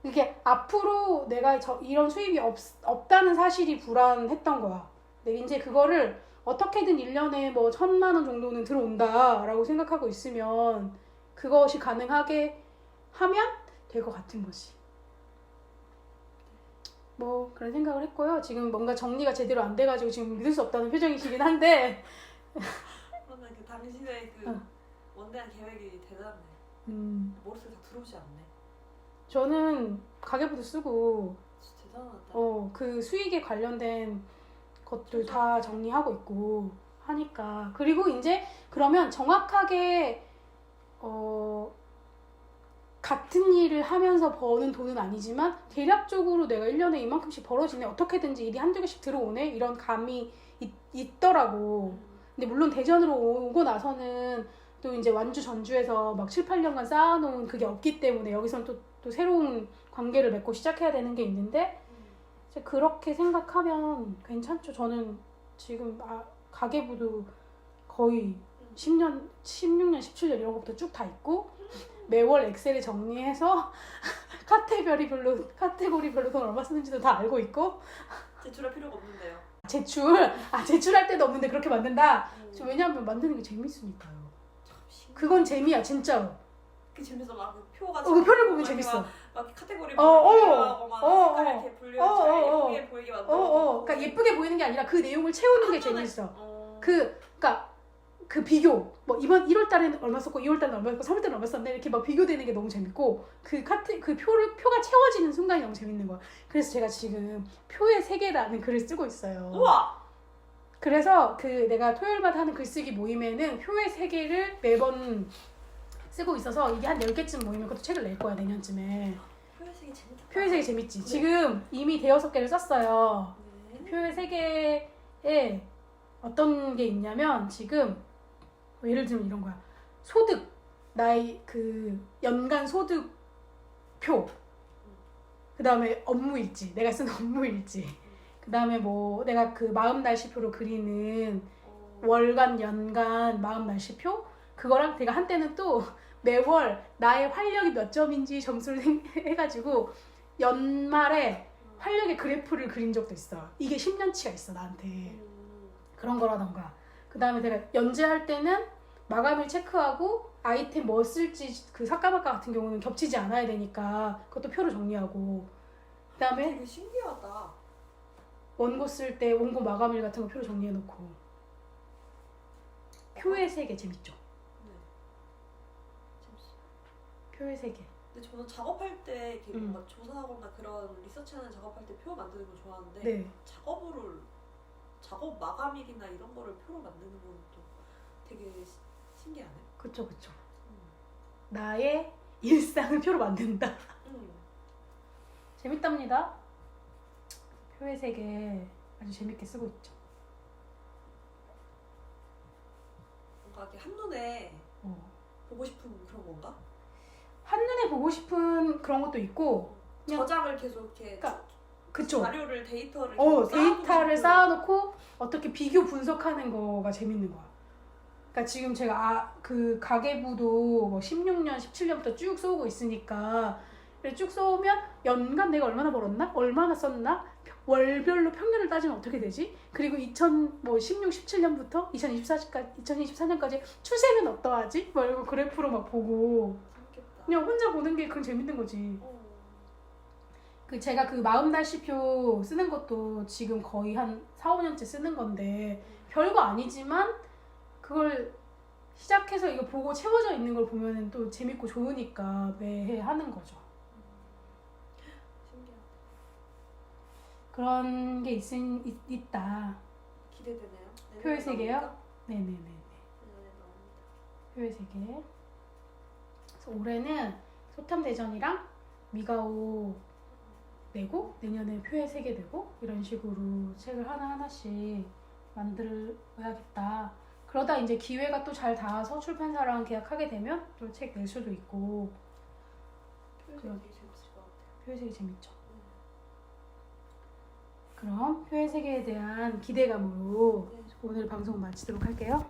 이게 앞으로 내가 이런 수입이 없다는 사실이 불안했던 거야. 근데 이제 그거를 어떻게든 1년에 뭐 1000만 원 정도는 들어온다라고 생각하고 있으면 그것이 가능하게 하면 될 것 같은 거지. 뭐 그런 생각을 했고요. 지금 뭔가 정리가 제대로 안 돼가지고 지금 믿을 수 없다는 표정이시긴 한데 그러면 당신의 원대한 계획이 대단해. 머릿속에 다 들어오지 않네. 저는 가계부도 쓰고 진짜 대단하다. 그 수익에 관련된 것들 다 정리하고 있고 하니까. 그리고 이제 그러면 정확하게 같은 일을 하면서 버는 돈은 아니지만 대략적으로 내가 1년에 이만큼씩 벌어지네, 어떻게든지 일이 한두 개씩 들어오네, 이런 감이 있더라고. 근데 물론 대전으로 오고 나서는 또 이제 완주 전주에서 막 7, 8년간 쌓아놓은 그게 없기 때문에 여기서는 또 새로운 관계를 맺고 시작해야 되는 게 있는데 이제 그렇게 생각하면 괜찮죠. 저는 지금 가계부도 거의 10년, 16년, 17년 이런 것부터 쭉 다 있고 매월 엑셀에 정리해서 카테고리별로 돈 얼마 쓰는지도 다 알고 있고. 제출할 필요가 없는데요. 제출할 때도 없는데 그렇게 만든다. 왜냐하면 만드는 게 재밌으니까요. 그건 재미야, 진짜로. 그 재밌어. 막 표가 그 표를 보면 재밌어. 막 카테고리 분류하고 막 색깔 이렇게 분류해서 예쁘게 보이게 만들어. 그러니까 예쁘게 보이는 게 아니라 그 내용을 채우는 게 재밌어. 그러니까 그 비교, 뭐 이번 1월 달에는 얼마 썼고 2월 달에는 얼마 썼고 3월 달에는 얼마 썼네, 이렇게 막 비교되는 게 너무 재밌고 표가 채워지는 순간이 너무 재밌는 거야. 그래서 제가 지금 표의 세계라는 글을 쓰고 있어요. 우와! 그래서 내가 토요일마다 하는 글쓰기 모임에는 표의 세계를 매번 쓰고 있어서 이게 한 10개쯤 모이면 그것도 책을 낼 거야, 내년쯤에. 표의 세계 재밌다. 표의 세계 재밌지? 네. 지금 이미 5-6개를 썼어요. 네. 표의 세계에 어떤 게 있냐면 지금 예를 들면 이런 거야. 소득, 나의 연간 소득표, 그 다음에 업무일지, 내가 쓴 업무일지, 그 다음에 뭐 내가 마음 날씨표로 그리는 월간, 연간 마음 날씨표, 그거랑 내가 한때는 또 매월 나의 활력이 몇 점인지 점수를 해가지고 연말에 활력의 그래프를 그린 적도 있어. 이게 10년치가 있어, 나한테. 그런 거라던가. 그 다음에 내가 연재할 때는 마감일 체크하고 아이템 뭐 쓸지 삭감할까 같은 경우는 겹치지 않아야 되니까 그것도 표로 정리하고. 그 다음에 되게 신기하다. 원고 쓸 때 원고 마감일 같은 거 표로 정리해놓고. 표의 세계 재밌죠? 네. 재밌어요. 표의 세계. 근데 저는 작업할 때 이렇게 음. 뭔가 조사하거나 그런 리서치하는 작업할 때 표 만드는 거 좋아하는데 네. 작업 마감일이나 이런 거를 표로 만드는 건 또 되게 신기하네. 그쵸 그쵸. 음. 나의 일상을 표로 만든다. 음. 재밌답니다. 표의 세계 아주 재밌게 쓰고 있죠. 뭔가 이렇게 한눈에 어. 보고 싶은 그런 건가? 한눈에 보고 싶은 그런 것도 있고 그냥- 저장을 계속 이렇게 그러니까 그쵸. 자료를 데이터를 계속 데이터를 쌓아놓고 쌓아놓고 어떻게 비교 분석하는 거가 재밌는 거야. 그러니까 지금 제가 그 가계부도 뭐 16년, 17년부터 쭉 써오고 있으니까 쭉 써오면 연간 내가 얼마나 벌었나? 얼마나 썼나? 월별로 평균을 따지면 어떻게 되지? 그리고 2016, 17년부터 2024년까지 추세는 어떠하지? 뭐 이런 거 그래프로 막 보고 재밌겠다. 그냥 혼자 보는 게 그건 재밌는 거지. 제가 그 마음날씨표 쓰는 것도 지금 거의 한 4, 5년째 쓰는 건데 별거 아니지만 그걸 시작해서 이거 보고 채워져 있는 걸 보면 또 재밌고 좋으니까 매해 하는 거죠. 신기하다. 그런 게 있다. 기대되네요. 표의 세계요? 나오니까? 네네네. 내년에 나옵니다. 표의 세계. 그래서 올해는 소탐대전이랑 미가오 내고 내년에 표의 세계 되고 이런 식으로 책을 하나하나씩 만들어야겠다. 그러다 이제 기회가 또 잘 닿아서 출판사랑 계약하게 되면 또 책 낼 수도 있고. 표의 세계 되게 재밌을 것 같아요. 표의 세계 재밌죠. 그럼 표의 세계에 대한 기대감으로 네. 오늘 방송 마치도록 할게요.